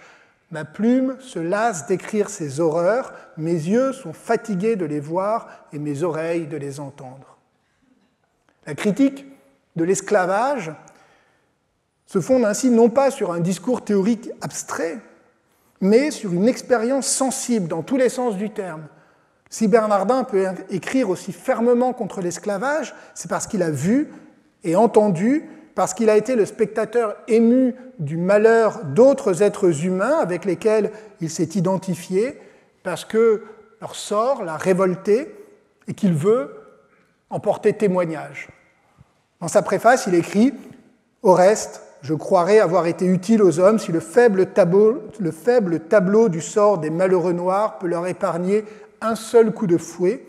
Ma plume se lasse d'écrire ces horreurs, mes yeux sont fatigués de les voir et mes oreilles de les entendre. » La critique de l'esclavage se fonde ainsi non pas sur un discours théorique abstrait, mais sur une expérience sensible dans tous les sens du terme. Si Bernardin peut écrire aussi fermement contre l'esclavage, c'est parce qu'il a vu et entendu, parce qu'il a été le spectateur ému du malheur d'autres êtres humains avec lesquels il s'est identifié, parce que leur sort l'a révolté et qu'il veut en porter témoignage. Dans sa préface, il écrit « Au reste, je croirais avoir été utile aux hommes si le faible tableau du sort des malheureux noirs peut leur épargner un seul coup de fouet,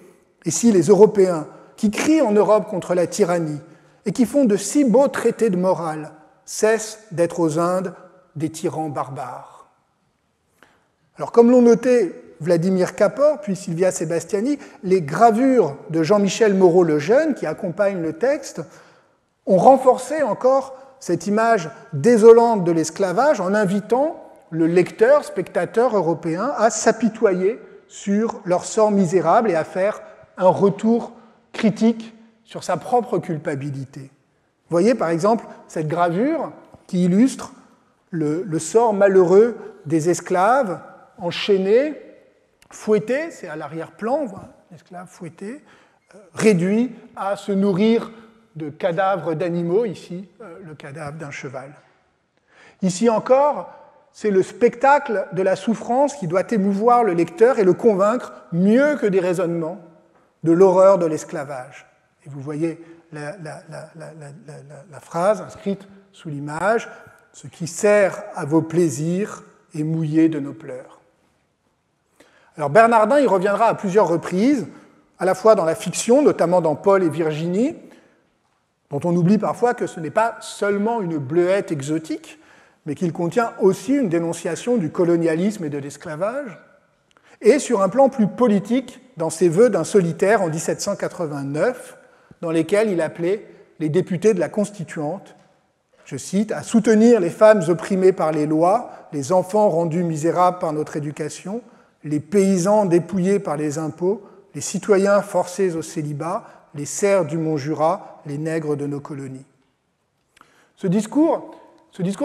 et si les Européens, qui crient en Europe contre la tyrannie et qui font de si beaux traités de morale, cessent d'être aux Indes des tyrans barbares. » Alors, comme l'ont noté Vladimir Kapor puis Silvia Sebastiani, les gravures de Jean-Michel Moreau le Jeune, qui accompagnent le texte, ont renforcé encore cette image désolante de l'esclavage en invitant le lecteur, spectateur européen, à s'apitoyer sur leur sort misérable et à faire un retour critique sur sa propre culpabilité. Vous voyez par exemple cette gravure qui illustre le sort malheureux des esclaves enchaînés, fouettés, c'est à l'arrière-plan, esclave fouetté, réduit à se nourrir de cadavres d'animaux, ici le cadavre d'un cheval. Ici encore, c'est le spectacle de la souffrance qui doit émouvoir le lecteur et le convaincre mieux que des raisonnements de l'horreur de l'esclavage. Et vous voyez la phrase inscrite sous l'image, « Ce qui sert à vos plaisirs est mouillé de nos pleurs ». Alors Bernardin y reviendra à plusieurs reprises, à la fois dans la fiction, notamment dans Paul et Virginie, dont on oublie parfois que ce n'est pas seulement une bleuette exotique, mais qu'il contient aussi une dénonciation du colonialisme et de l'esclavage, et sur un plan plus politique, dans ses vœux d'un solitaire en 1789, dans lesquels il appelait les députés de la Constituante, je cite, « à soutenir les femmes opprimées par les lois, les enfants rendus misérables par notre éducation, les paysans dépouillés par les impôts, les citoyens forcés au célibat, les serfs du Mont-Jura, les nègres de nos colonies. » Ce discours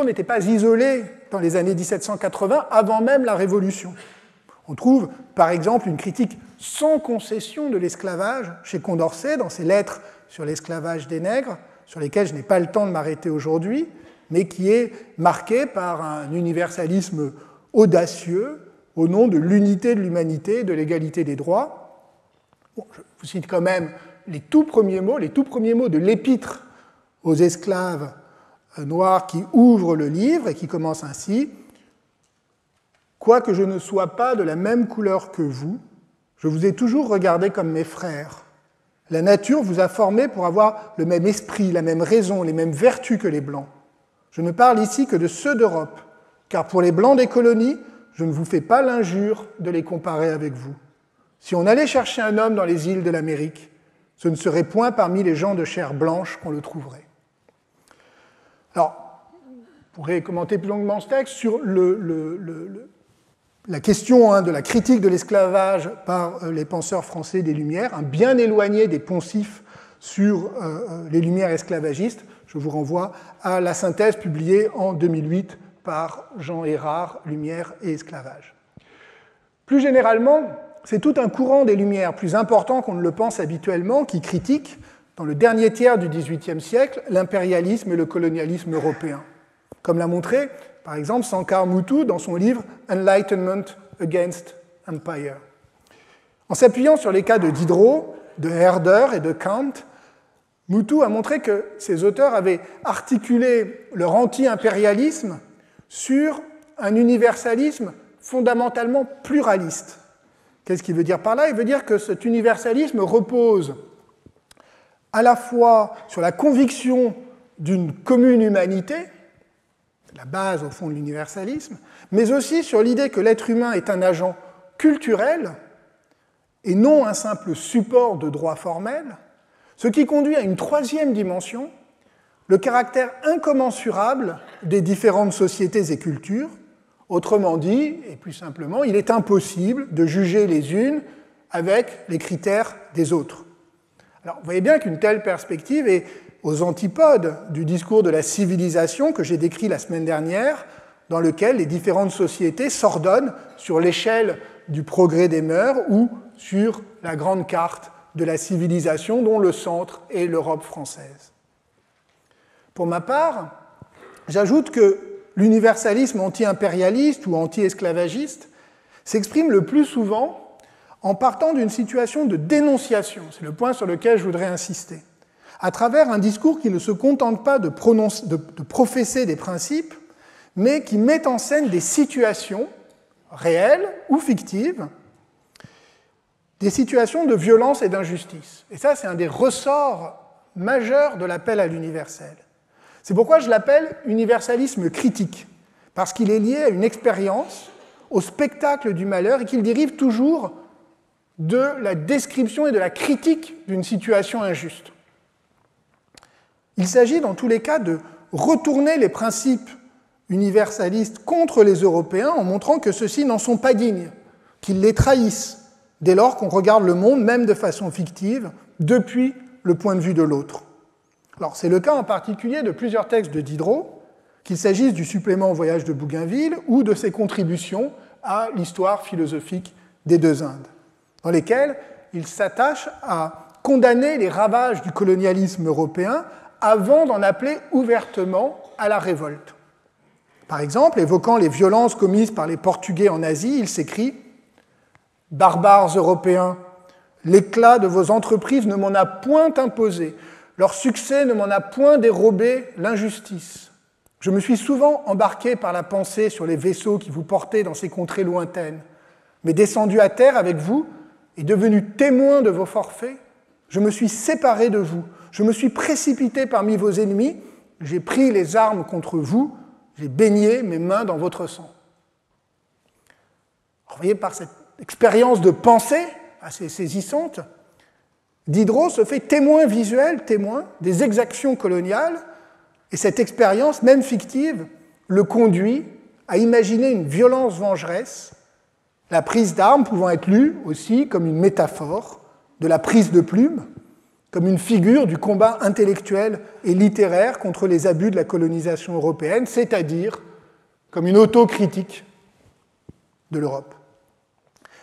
n'était pas isolé dans les années 1780, avant même la Révolution. On trouve, par exemple, une critique sans concession de l'esclavage chez Condorcet, dans ses lettres sur l'esclavage des nègres, sur lesquelles je n'ai pas le temps de m'arrêter aujourd'hui, mais qui est marquée par un universalisme audacieux au nom de l'unité de l'humanité et de l'égalité des droits. Bon, je vous cite quand même les tout premiers mots de l'épître aux esclaves noirs qui ouvre le livre et qui commence ainsi. « Quoique je ne sois pas de la même couleur que vous, je vous ai toujours regardé comme mes frères. La nature vous a formé pour avoir le même esprit, la même raison, les mêmes vertus que les Blancs. Je ne parle ici que de ceux d'Europe, car pour les Blancs des colonies, je ne vous fais pas l'injure de les comparer avec vous. Si on allait chercher un homme dans les îles de l'Amérique, ce ne serait point parmi les gens de chair blanche qu'on le trouverait. » Alors, on pourrait commenter plus longuement ce texte sur la question de la critique de l'esclavage par les penseurs français des Lumières, bien éloigné des poncifs sur les Lumières esclavagistes. Je vous renvoie à la synthèse publiée en 2008 par Jean Errard, Lumières et esclavage. Plus généralement, c'est tout un courant des Lumières, plus important qu'on ne le pense habituellement, qui critique, dans le dernier tiers du XVIIIe siècle, l'impérialisme et le colonialisme européen. Comme l'a montré, par exemple, Sankar Muthu dans son livre Enlightenment Against Empire. En s'appuyant sur les cas de Diderot, de Herder et de Kant, Muthu a montré que ces auteurs avaient articulé leur anti-impérialisme sur un universalisme fondamentalement pluraliste. Qu'est-ce qu'il veut dire par là? Il veut dire que cet universalisme repose à la fois sur la conviction d'une commune humanité, la base au fond de l'universalisme, mais aussi sur l'idée que l'être humain est un agent culturel et non un simple support de droit formel, ce qui conduit à une troisième dimension, le caractère incommensurable des différentes sociétés et cultures. Autrement dit, et plus simplement, il est impossible de juger les unes avec les critères des autres. Alors, vous voyez bien qu'une telle perspective est aux antipodes du discours de la civilisation que j'ai décrit la semaine dernière, dans lequel les différentes sociétés s'ordonnent sur l'échelle du progrès des mœurs ou sur la grande carte de la civilisation dont le centre est l'Europe française. Pour ma part, j'ajoute que l'universalisme anti-impérialiste ou anti-esclavagiste s'exprime le plus souvent en partant d'une situation de dénonciation, c'est le point sur lequel je voudrais insister, à travers un discours qui ne se contente pas de professer des principes, mais qui met en scène des situations réelles ou fictives, des situations de violence et d'injustice. Et ça, c'est un des ressorts majeurs de l'appel à l'universel. C'est pourquoi je l'appelle universalisme critique, parce qu'il est lié à une expérience, au spectacle du malheur, et qu'il dérive toujours de la description et de la critique d'une situation injuste. Il s'agit dans tous les cas de retourner les principes universalistes contre les Européens en montrant que ceux-ci n'en sont pas dignes, qu'ils les trahissent, dès lors qu'on regarde le monde, même de façon fictive, depuis le point de vue de l'autre. Alors, c'est le cas en particulier de plusieurs textes de Diderot, qu'il s'agisse du supplément au voyage de Bougainville ou de ses contributions à l'histoire philosophique des deux Indes, dans lesquels il s'attache à condamner les ravages du colonialisme européen avant d'en appeler ouvertement à la révolte. Par exemple, évoquant les violences commises par les Portugais en Asie, il s'écrit « Barbares européens, l'éclat de vos entreprises ne m'en a point imposé, leur succès ne m'en a point dérobé l'injustice. Je me suis souvent embarqué par la pensée sur les vaisseaux qui vous portaient dans ces contrées lointaines, mais descendu à terre avec vous et devenu témoin de vos forfaits, je me suis séparé de vous, je me suis précipité parmi vos ennemis, j'ai pris les armes contre vous, j'ai baigné mes mains dans votre sang. » Vous voyez, par cette expérience de pensée assez saisissante, Diderot se fait témoin visuel, témoin des exactions coloniales, et cette expérience, même fictive, le conduit à imaginer une violence vengeresse, la prise d'armes pouvant être lue aussi comme une métaphore de la prise de plume, comme une figure du combat intellectuel et littéraire contre les abus de la colonisation européenne, c'est-à-dire comme une autocritique de l'Europe.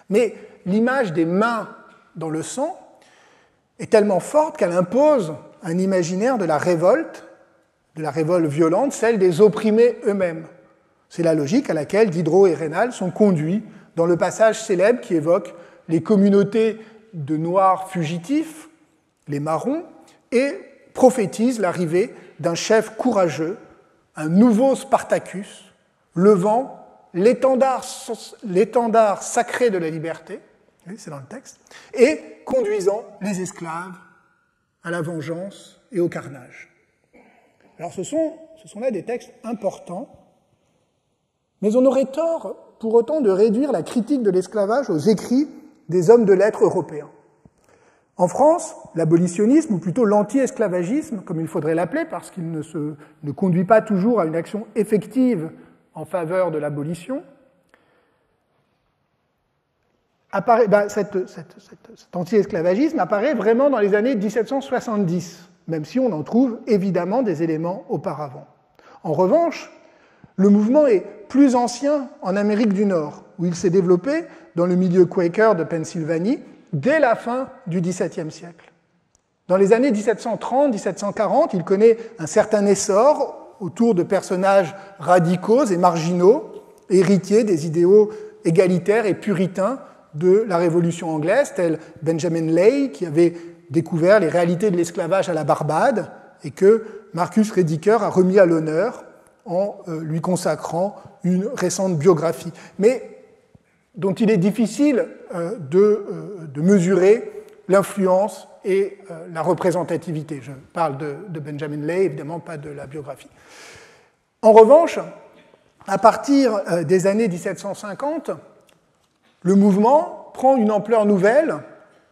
Mais l'image des mains dans le sang est tellement forte qu'elle impose un imaginaire de la révolte violente, celle des opprimés eux-mêmes. C'est la logique à laquelle Diderot et Raynal sont conduits dans le passage célèbre qui évoque les communautés de Noirs fugitifs, les Marrons, et prophétise l'arrivée d'un chef courageux, un nouveau Spartacus, levant l'étendard sacré de la liberté, c'est dans le texte, et conduisant les esclaves à la vengeance et au carnage. Alors ce sont là des textes importants, mais on aurait tort pour autant de réduire la critique de l'esclavage aux écrits des hommes de lettres européens. En France, l'abolitionnisme, ou plutôt l'anti-esclavagisme, comme il faudrait l'appeler, parce qu'il ne conduit pas toujours à une action effective en faveur de l'abolition, cet anti-esclavagisme apparaît vraiment dans les années 1770, même si on en trouve évidemment des éléments auparavant. En revanche, le mouvement est plus ancien en Amérique du Nord, où il s'est développé dans le milieu Quaker de Pennsylvanie dès la fin du XVIIe siècle. Dans les années 1730-1740, il connaît un certain essor autour de personnages radicaux et marginaux, héritiers des idéaux égalitaires et puritains de la Révolution anglaise, tel Benjamin Lay, qui avait découvert les réalités de l'esclavage à la Barbade et que Marcus Rediker a remis à l'honneur en lui consacrant une récente biographie, mais dont il est difficile de mesurer l'influence et la représentativité. Je parle de Benjamin Lay, évidemment pas de la biographie. En revanche, à partir des années 1750, le mouvement prend une ampleur nouvelle,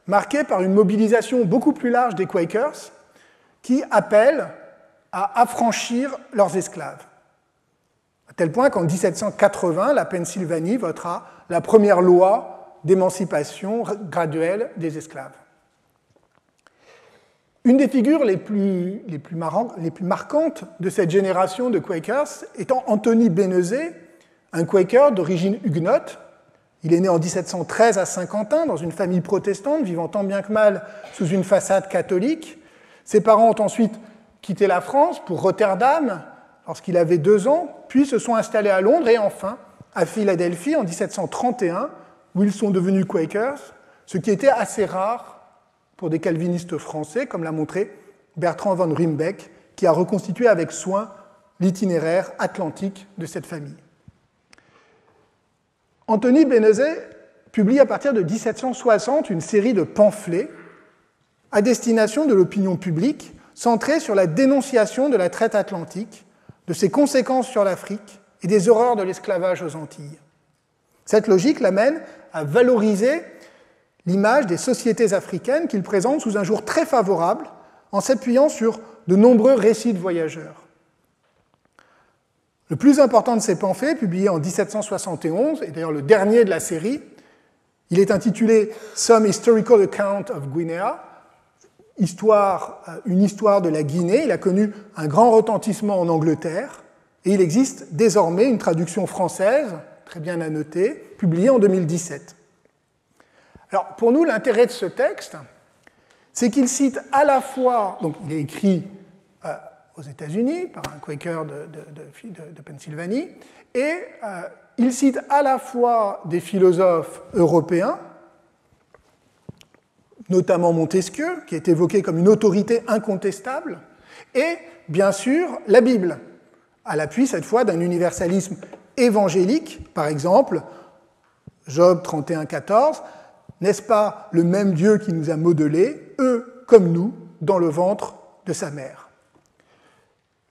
marquée par une mobilisation beaucoup plus large des Quakers, qui appellent à affranchir leurs esclaves. À tel point qu'en 1780, la Pennsylvanie votera la première loi d'émancipation graduelle des esclaves. Une des figures les plus marquantes de cette génération de Quakers étant Anthony Benezet, un Quaker d'origine huguenote. Il est né en 1713 à Saint-Quentin, dans une famille protestante, vivant tant bien que mal sous une façade catholique. Ses parents ont ensuite quitté la France pour Rotterdam lorsqu'il avait 2 ans, puis se sont installés à Londres et enfin à Philadelphie en 1731, où ils sont devenus Quakers, ce qui était assez rare pour des calvinistes français, comme l'a montré Bertrand von Ruymbeck, qui a reconstitué avec soin l'itinéraire atlantique de cette famille. Anthony Benezet publie à partir de 1760 une série de pamphlets à destination de l'opinion publique, centrés sur la dénonciation de la traite atlantique, de ses conséquences sur l'Afrique et des horreurs de l'esclavage aux Antilles. Cette logique l'amène à valoriser l'image des sociétés africaines qu'il présente sous un jour très favorable, en s'appuyant sur de nombreux récits de voyageurs. Le plus important de ces pamphlets, publié en 1771, et d'ailleurs le dernier de la série, il est intitulé « Some Historical Account of Guinea », une histoire de la Guinée. Il a connu un grand retentissement en Angleterre, et il existe désormais une traduction française, très bien à noter, publiée en 2017. Alors, pour nous, l'intérêt de ce texte, c'est qu'il cite à la fois, donc il est écrit aux États-Unis par un Quaker de Pennsylvanie, et il cite à la fois des philosophes européens, notamment Montesquieu, qui est évoqué comme une autorité incontestable, et bien sûr la Bible, à l'appui cette fois d'un universalisme évangélique, par exemple, Job 31,14, n'est-ce pas le même Dieu qui nous a modelés, eux comme nous, dans le ventre de sa mère.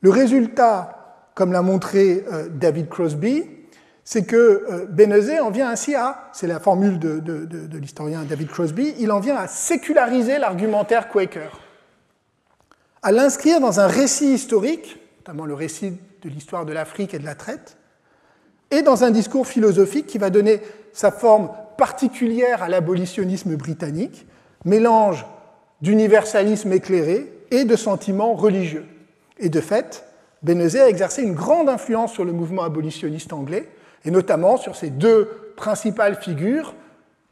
Le résultat, comme l'a montré David Crosby, c'est que Bénezet en vient ainsi à, c'est la formule de l'historien David Crosby, il en vient à séculariser l'argumentaire Quaker, à l'inscrire dans un récit historique, notamment le récit de l'histoire de l'Afrique et de la traite, et dans un discours philosophique qui va donner sa forme particulière à l'abolitionnisme britannique, mélange d'universalisme éclairé et de sentiments religieux. Et de fait, Bénezet a exercé une grande influence sur le mouvement abolitionniste anglais, et notamment sur ces deux principales figures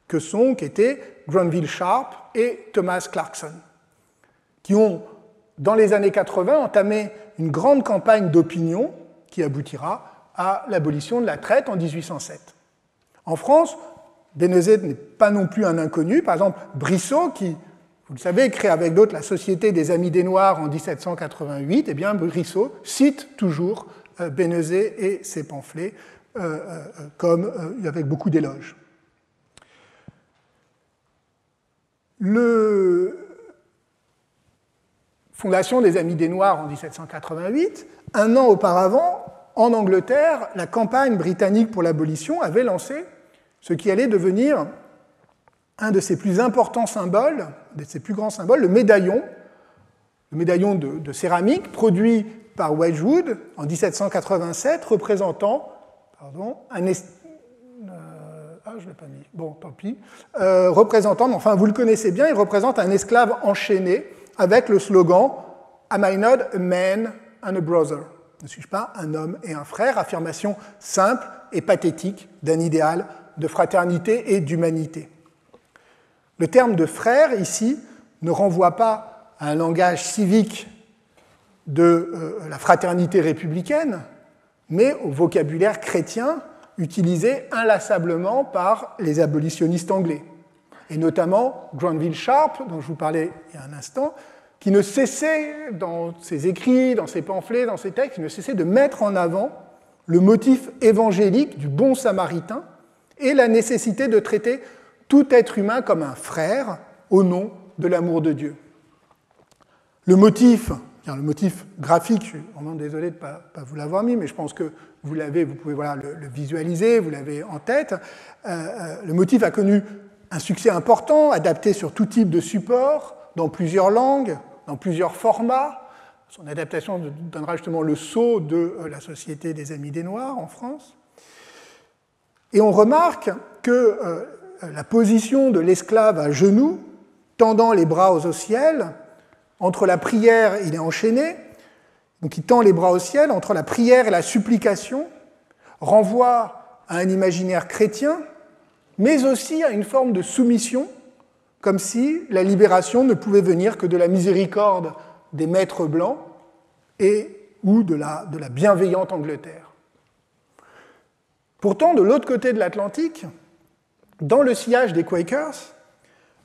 qu'étaient Granville Sharp et Thomas Clarkson, qui ont, dans les années 80, entamé une grande campagne d'opinion qui aboutira à l'abolition de la traite en 1807. En France, Bénezet n'est pas non plus un inconnu. Par exemple, Brissot, qui, vous le savez, crée avec d'autres la Société des Amis des Noirs en 1788, eh bien, Brissot cite toujours Bénezet et ses pamphlets avec beaucoup d'éloges. La fondation des Amis des Noirs en 1788, un an auparavant, en Angleterre, la campagne britannique pour l'abolition avait lancé ce qui allait devenir un de ses plus importants symboles, de ses plus grands symboles, le médaillon de céramique produit par Wedgwood en 1787, représentant je l'ai pas mis, bon, tant pis, enfin vous le connaissez bien, il représente un esclave enchaîné avec le slogan « Am I not a man and a brother ?» Ne suis-je pas un homme et un frère? Affirmation simple et pathétique d'un idéal de fraternité et d'humanité. Le terme de frère, ici, ne renvoie pas à un langage civique de la fraternité républicaine, mais au vocabulaire chrétien utilisé inlassablement par les abolitionnistes anglais, et notamment Granville Sharp, dont je vous parlais il y a un instant, qui ne cessait, dans ses écrits, dans ses pamphlets, dans ses textes, qui ne cessait de mettre en avant le motif évangélique du bon samaritain et la nécessité de traiter tout être humain comme un frère au nom de l'amour de Dieu. Le motif graphique, je suis vraiment désolé de ne pas vous l'avoir mis, mais je pense que vous pouvez le visualiser, vous l'avez en tête. Le motif a connu un succès important, adapté sur tout type de support, dans plusieurs langues, dans plusieurs formats. Son adaptation donnera justement le sceau de la Société des Amis des Noirs en France. Et on remarque que la position de l'esclave à genoux, tendant les bras au ciel, entre la prière, il est enchaîné, donc il tend les bras au ciel, entre la prière et la supplication, renvoie à un imaginaire chrétien, mais aussi à une forme de soumission, comme si la libération ne pouvait venir que de la miséricorde des maîtres blancs ou de la bienveillante Angleterre. Pourtant, de l'autre côté de l'Atlantique, dans le sillage des Quakers,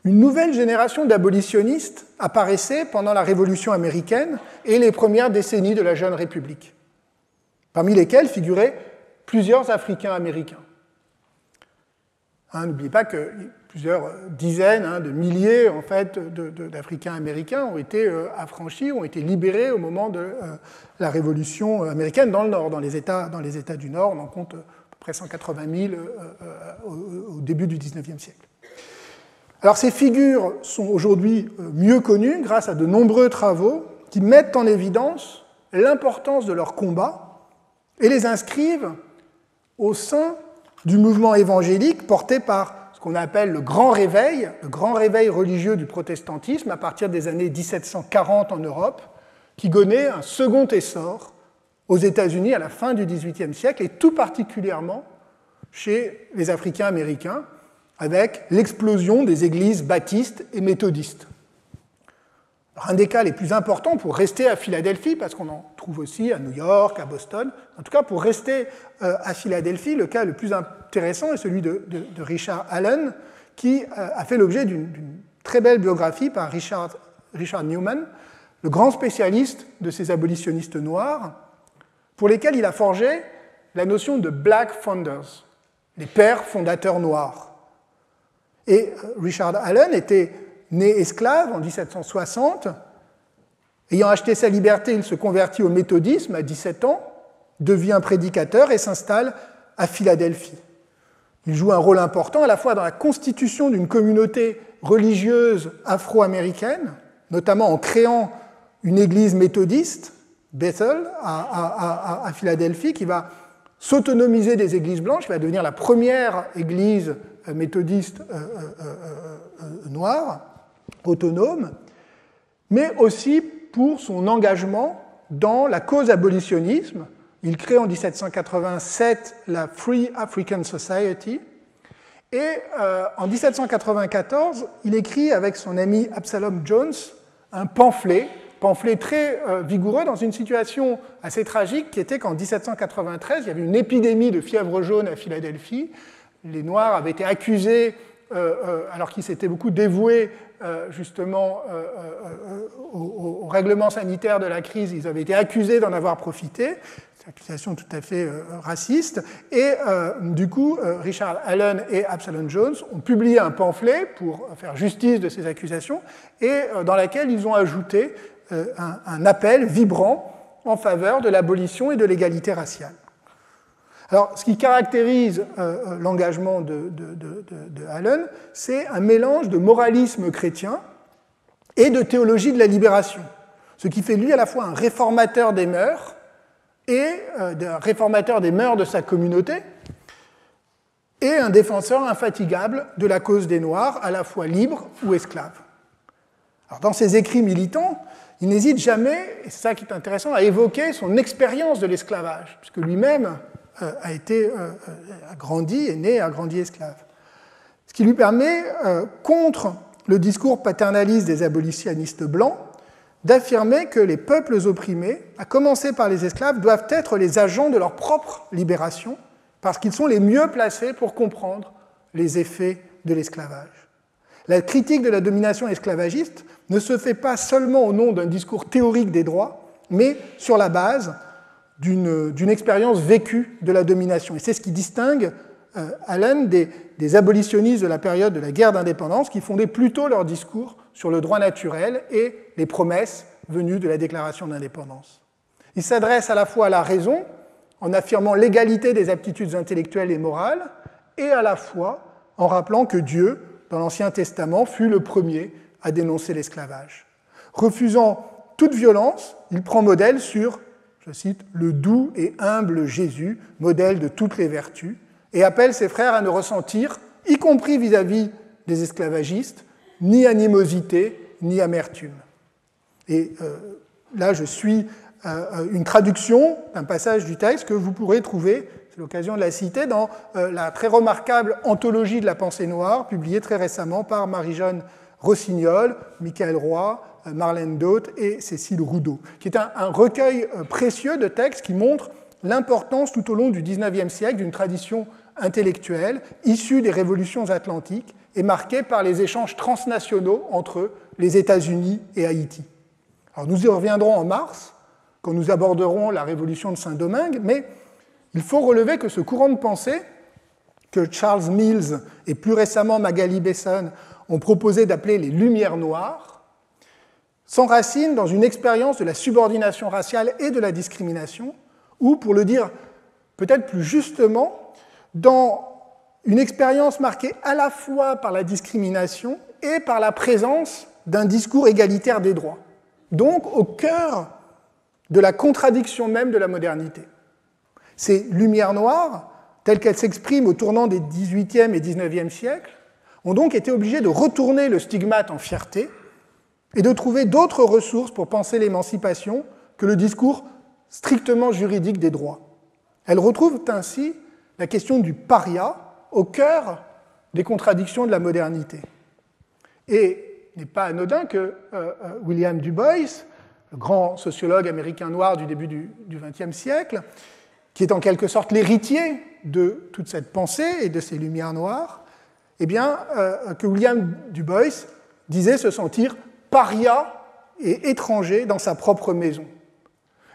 une nouvelle génération d'abolitionnistes apparaissait pendant la Révolution américaine et les premières décennies de la jeune République, parmi lesquels figuraient plusieurs Africains américains. N'oubliez pas que plusieurs dizaines de milliers en fait, d'Africains américains ont été affranchis, ont été libérés au moment de la Révolution américaine dans le Nord, dans les États du Nord. On en compte à peu près 180 000 au début du XIXe siècle. Alors ces figures sont aujourd'hui mieux connues grâce à de nombreux travaux qui mettent en évidence l'importance de leur combat et les inscrivent au sein du mouvement évangélique porté par ce qu'on appelle le grand réveil religieux du protestantisme à partir des années 1740 en Europe, qui connaît un second essor aux États-Unis à la fin du XVIIIe siècle, et tout particulièrement chez les Africains américains, avec l'explosion des églises baptistes et méthodistes. Alors, un des cas les plus importants pour rester à Philadelphie, parce qu'on en trouve aussi à New York, à Boston, en tout cas pour rester à Philadelphie, le cas le plus intéressant est celui de Richard Allen, qui a fait l'objet d'une très belle biographie par Richard Newman, le grand spécialiste de ces abolitionnistes noirs, pour lesquels il a forgé la notion de Black Founders, les pères fondateurs noirs. Et Richard Allen était né esclave en 1760. Ayant acheté sa liberté, il se convertit au méthodisme à 17 ans, devient prédicateur et s'installe à Philadelphie. Il joue un rôle important à la fois dans la constitution d'une communauté religieuse afro-américaine, notamment en créant une église méthodiste, Bethel, à Philadelphie, qui va s'autonomiser des églises blanches, qui va devenir la première église méthodiste noire, autonome, mais aussi pour son engagement dans la cause abolitionnisme. Il crée en 1787 la Free African Society, et en 1794, il écrit avec son ami Absalom Jones un pamphlet très vigoureux dans une situation assez tragique qui était qu'en 1793, il y avait une épidémie de fièvre jaune à Philadelphie. Les Noirs avaient été accusés, alors qu'ils s'étaient beaucoup dévoués justement au règlement sanitaire de la crise, ils avaient été accusés d'en avoir profité. C'est une accusation tout à fait raciste. Et du coup, Richard Allen et Absalom Jones ont publié un pamphlet pour faire justice de ces accusations et dans laquelle ils ont ajouté un appel vibrant en faveur de l'abolition et de l'égalité raciale. Alors, ce qui caractérise l'engagement de Allen, c'est un mélange de moralisme chrétien et de théologie de la libération, ce qui fait de lui à la fois un réformateur des mœurs et un réformateur des mœurs de sa communauté et un défenseur infatigable de la cause des Noirs, à la fois libres ou esclaves. Alors, dans ses écrits militants, il n'hésite jamais, et c'est ça qui est intéressant, à évoquer son expérience de l'esclavage, puisque lui-même a grandi, est né, a grandi esclave. Ce qui lui permet, contre le discours paternaliste des abolitionnistes blancs, d'affirmer que les peuples opprimés, à commencer par les esclaves, doivent être les agents de leur propre libération, parce qu'ils sont les mieux placés pour comprendre les effets de l'esclavage. La critique de la domination esclavagiste ne se fait pas seulement au nom d'un discours théorique des droits, mais sur la base d'une expérience vécue de la domination. Et c'est ce qui distingue Allen des abolitionnistes de la période de la guerre d'indépendance qui fondaient plutôt leur discours sur le droit naturel et les promesses venues de la déclaration d'indépendance. Il s'adresse à la fois à la raison, en affirmant l'égalité des aptitudes intellectuelles et morales, et à la fois en rappelant que Dieu, dans l'Ancien Testament, fut le premier à dénoncer l'esclavage. Refusant toute violence, il prend modèle sur, je cite, « le doux et humble Jésus, modèle de toutes les vertus », et appelle ses frères à ne ressentir, y compris vis-à-vis des esclavagistes, ni animosité, ni amertume. Et là, je suis une traduction d'un passage du texte que vous pourrez trouver, c'est l'occasion de la citer, dans la très remarquable Anthologie de la pensée noire, publiée très récemment par Marie-Jeanne Rossignol, Michael Roy, Marlène Daute et Cécile Roudot, qui est un recueil précieux de textes qui montre l'importance tout au long du XIXe siècle d'une tradition intellectuelle issue des révolutions atlantiques et marquée par les échanges transnationaux entre les États-Unis et Haïti. Alors nous y reviendrons en mars, quand nous aborderons la révolution de Saint-Domingue, mais il faut relever que ce courant de pensée, que Charles Mills et plus récemment Magali Besson ont proposé d'appeler les Lumières noires, s'enracine dans une expérience de la subordination raciale et de la discrimination, ou, pour le dire peut-être plus justement, dans une expérience marquée à la fois par la discrimination et par la présence d'un discours égalitaire des droits, donc au cœur de la contradiction même de la modernité. Ces lumières noires, telles qu'elles s'expriment au tournant des XVIIIe et XIXe siècles, ont donc été obligées de retourner le stigmate en fierté et de trouver d'autres ressources pour penser l'émancipation que le discours strictement juridique des droits. Elles retrouvent ainsi la question du paria au cœur des contradictions de la modernité. Et il n'est pas anodin que William Du Bois, le grand sociologue américain noir du début du XXe siècle, qui est en quelque sorte l'héritier de toute cette pensée et de ces lumières noires, eh bien, que William Du Bois disait se sentir paria et étranger dans sa propre maison.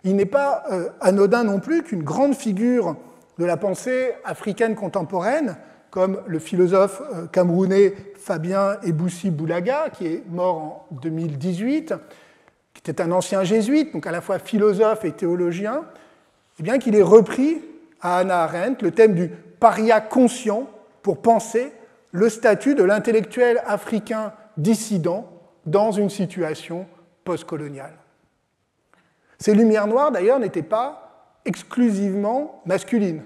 Il n'est pas anodin non plus qu'une grande figure de la pensée africaine contemporaine, comme le philosophe camerounais Fabien Eboussi Boulaga, qui est mort en 2018, qui était un ancien jésuite, donc à la fois philosophe et théologien, eh bien qu'il ait repris à Hannah Arendt le thème du paria conscient pour penser le statut de l'intellectuel africain dissident dans une situation postcoloniale. Ces lumières noires, d'ailleurs, n'étaient pas exclusivement masculines.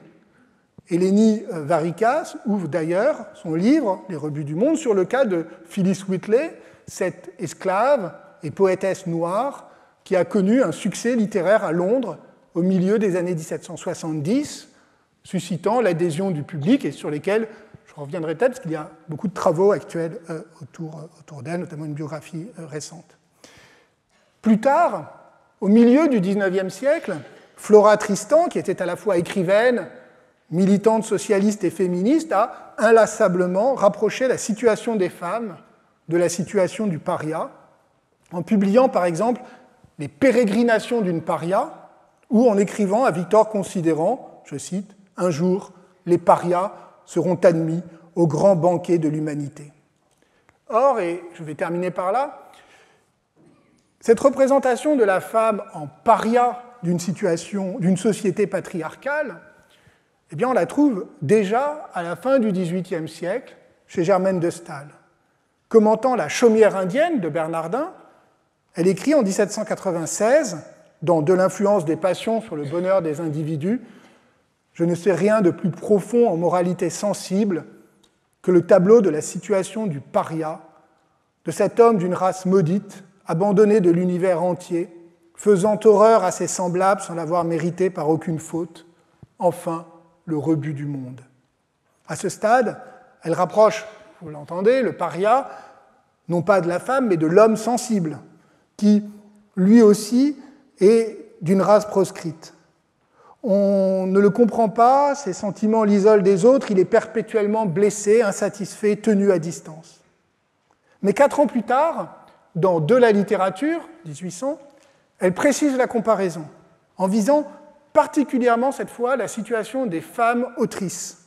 Eleni Varikas ouvre d'ailleurs son livre, Les rebuts du monde, sur le cas de Phyllis Whitley, cette esclave et poétesse noire qui a connu un succès littéraire à Londres au milieu des années 1770, suscitant l'adhésion du public et sur lesquels je reviendrai peut-être parce qu'il y a beaucoup de travaux actuels autour d'elle, notamment une biographie récente. Plus tard, au milieu du XIXe siècle, Flora Tristan, qui était à la fois écrivaine, militante socialiste et féministe, a inlassablement rapproché la situation des femmes de la situation du paria, en publiant par exemple Les pérégrinations d'une paria, ou en écrivant à Victor Considérant, je cite, « Un jour, les parias seront admis au grand banquet de l'humanité ». Or, et je vais terminer par là, cette représentation de la femme en paria d'une société patriarcale, eh bien, on la trouve déjà à la fin du XVIIIe siècle chez Germaine de Staël. Commentant La chaumière indienne de Bernardin, elle écrit en 1796, dans De l'influence des passions sur le bonheur des individus, « Je ne sais rien de plus profond en moralité sensible que le tableau de la situation du paria, de cet homme d'une race maudite, abandonné de l'univers entier, faisant horreur à ses semblables sans l'avoir mérité par aucune faute, enfin le rebut du monde. » À ce stade, elle rapproche, vous l'entendez, le paria, non pas de la femme, mais de l'homme sensible, qui, lui aussi, est d'une race proscrite. On ne le comprend pas, ses sentiments l'isolent des autres, il est perpétuellement blessé, insatisfait, tenu à distance. Mais 4 ans plus tard, dans De la littérature, 1800, elle précise la comparaison, en visant particulièrement cette fois la situation des femmes autrices,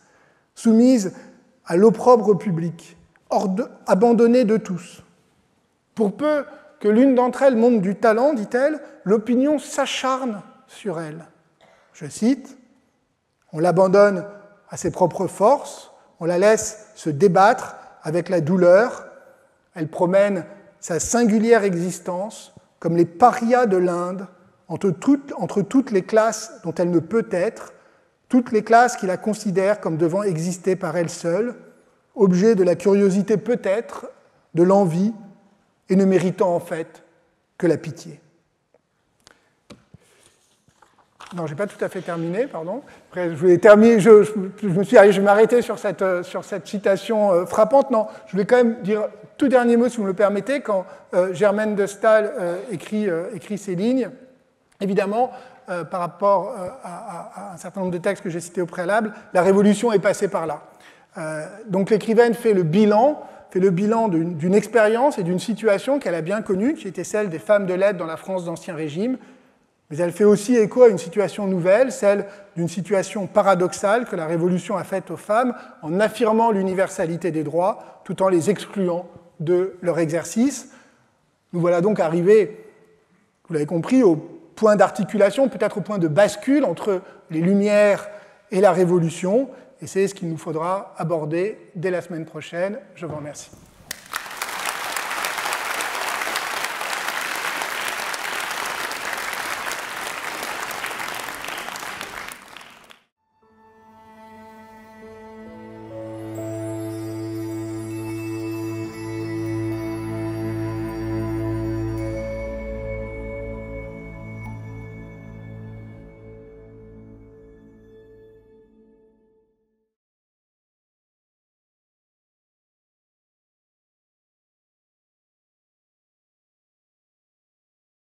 soumises à l'opprobre public, abandonnées de tous. Pour peu que l'une d'entre elles montre du talent, dit-elle, l'opinion s'acharne sur elle. Je cite, « On l'abandonne à ses propres forces, on la laisse se débattre avec la douleur, elle promène sa singulière existence comme les parias de l'Inde entre toutes les classes dont elle ne peut être, toutes les classes qui la considèrent comme devant exister par elle seule, objet de la curiosité peut-être, de l'envie, et ne méritant en fait que la pitié. » Non, je n'ai pas tout à fait terminé, pardon. Après, je vais m'arrêter sur cette citation frappante. Non, je voulais quand même dire tout dernier mot, si vous me le permettez, quand Germaine de Staël écrit ces lignes. Évidemment, par rapport à un certain nombre de textes que j'ai cités au préalable, la Révolution est passée par là. Donc l'écrivaine fait le bilan d'une expérience et d'une situation qu'elle a bien connue, qui était celle des femmes de lettres dans la France d'Ancien Régime, mais elle fait aussi écho à une situation nouvelle, celle d'une situation paradoxale que la Révolution a faite aux femmes en affirmant l'universalité des droits tout en les excluant de leur exercice. Nous voilà donc arrivés, vous l'avez compris, au point d'articulation, peut-être au point de bascule entre les Lumières et la Révolution, et c'est ce qu'il nous faudra aborder dès la semaine prochaine. Je vous remercie.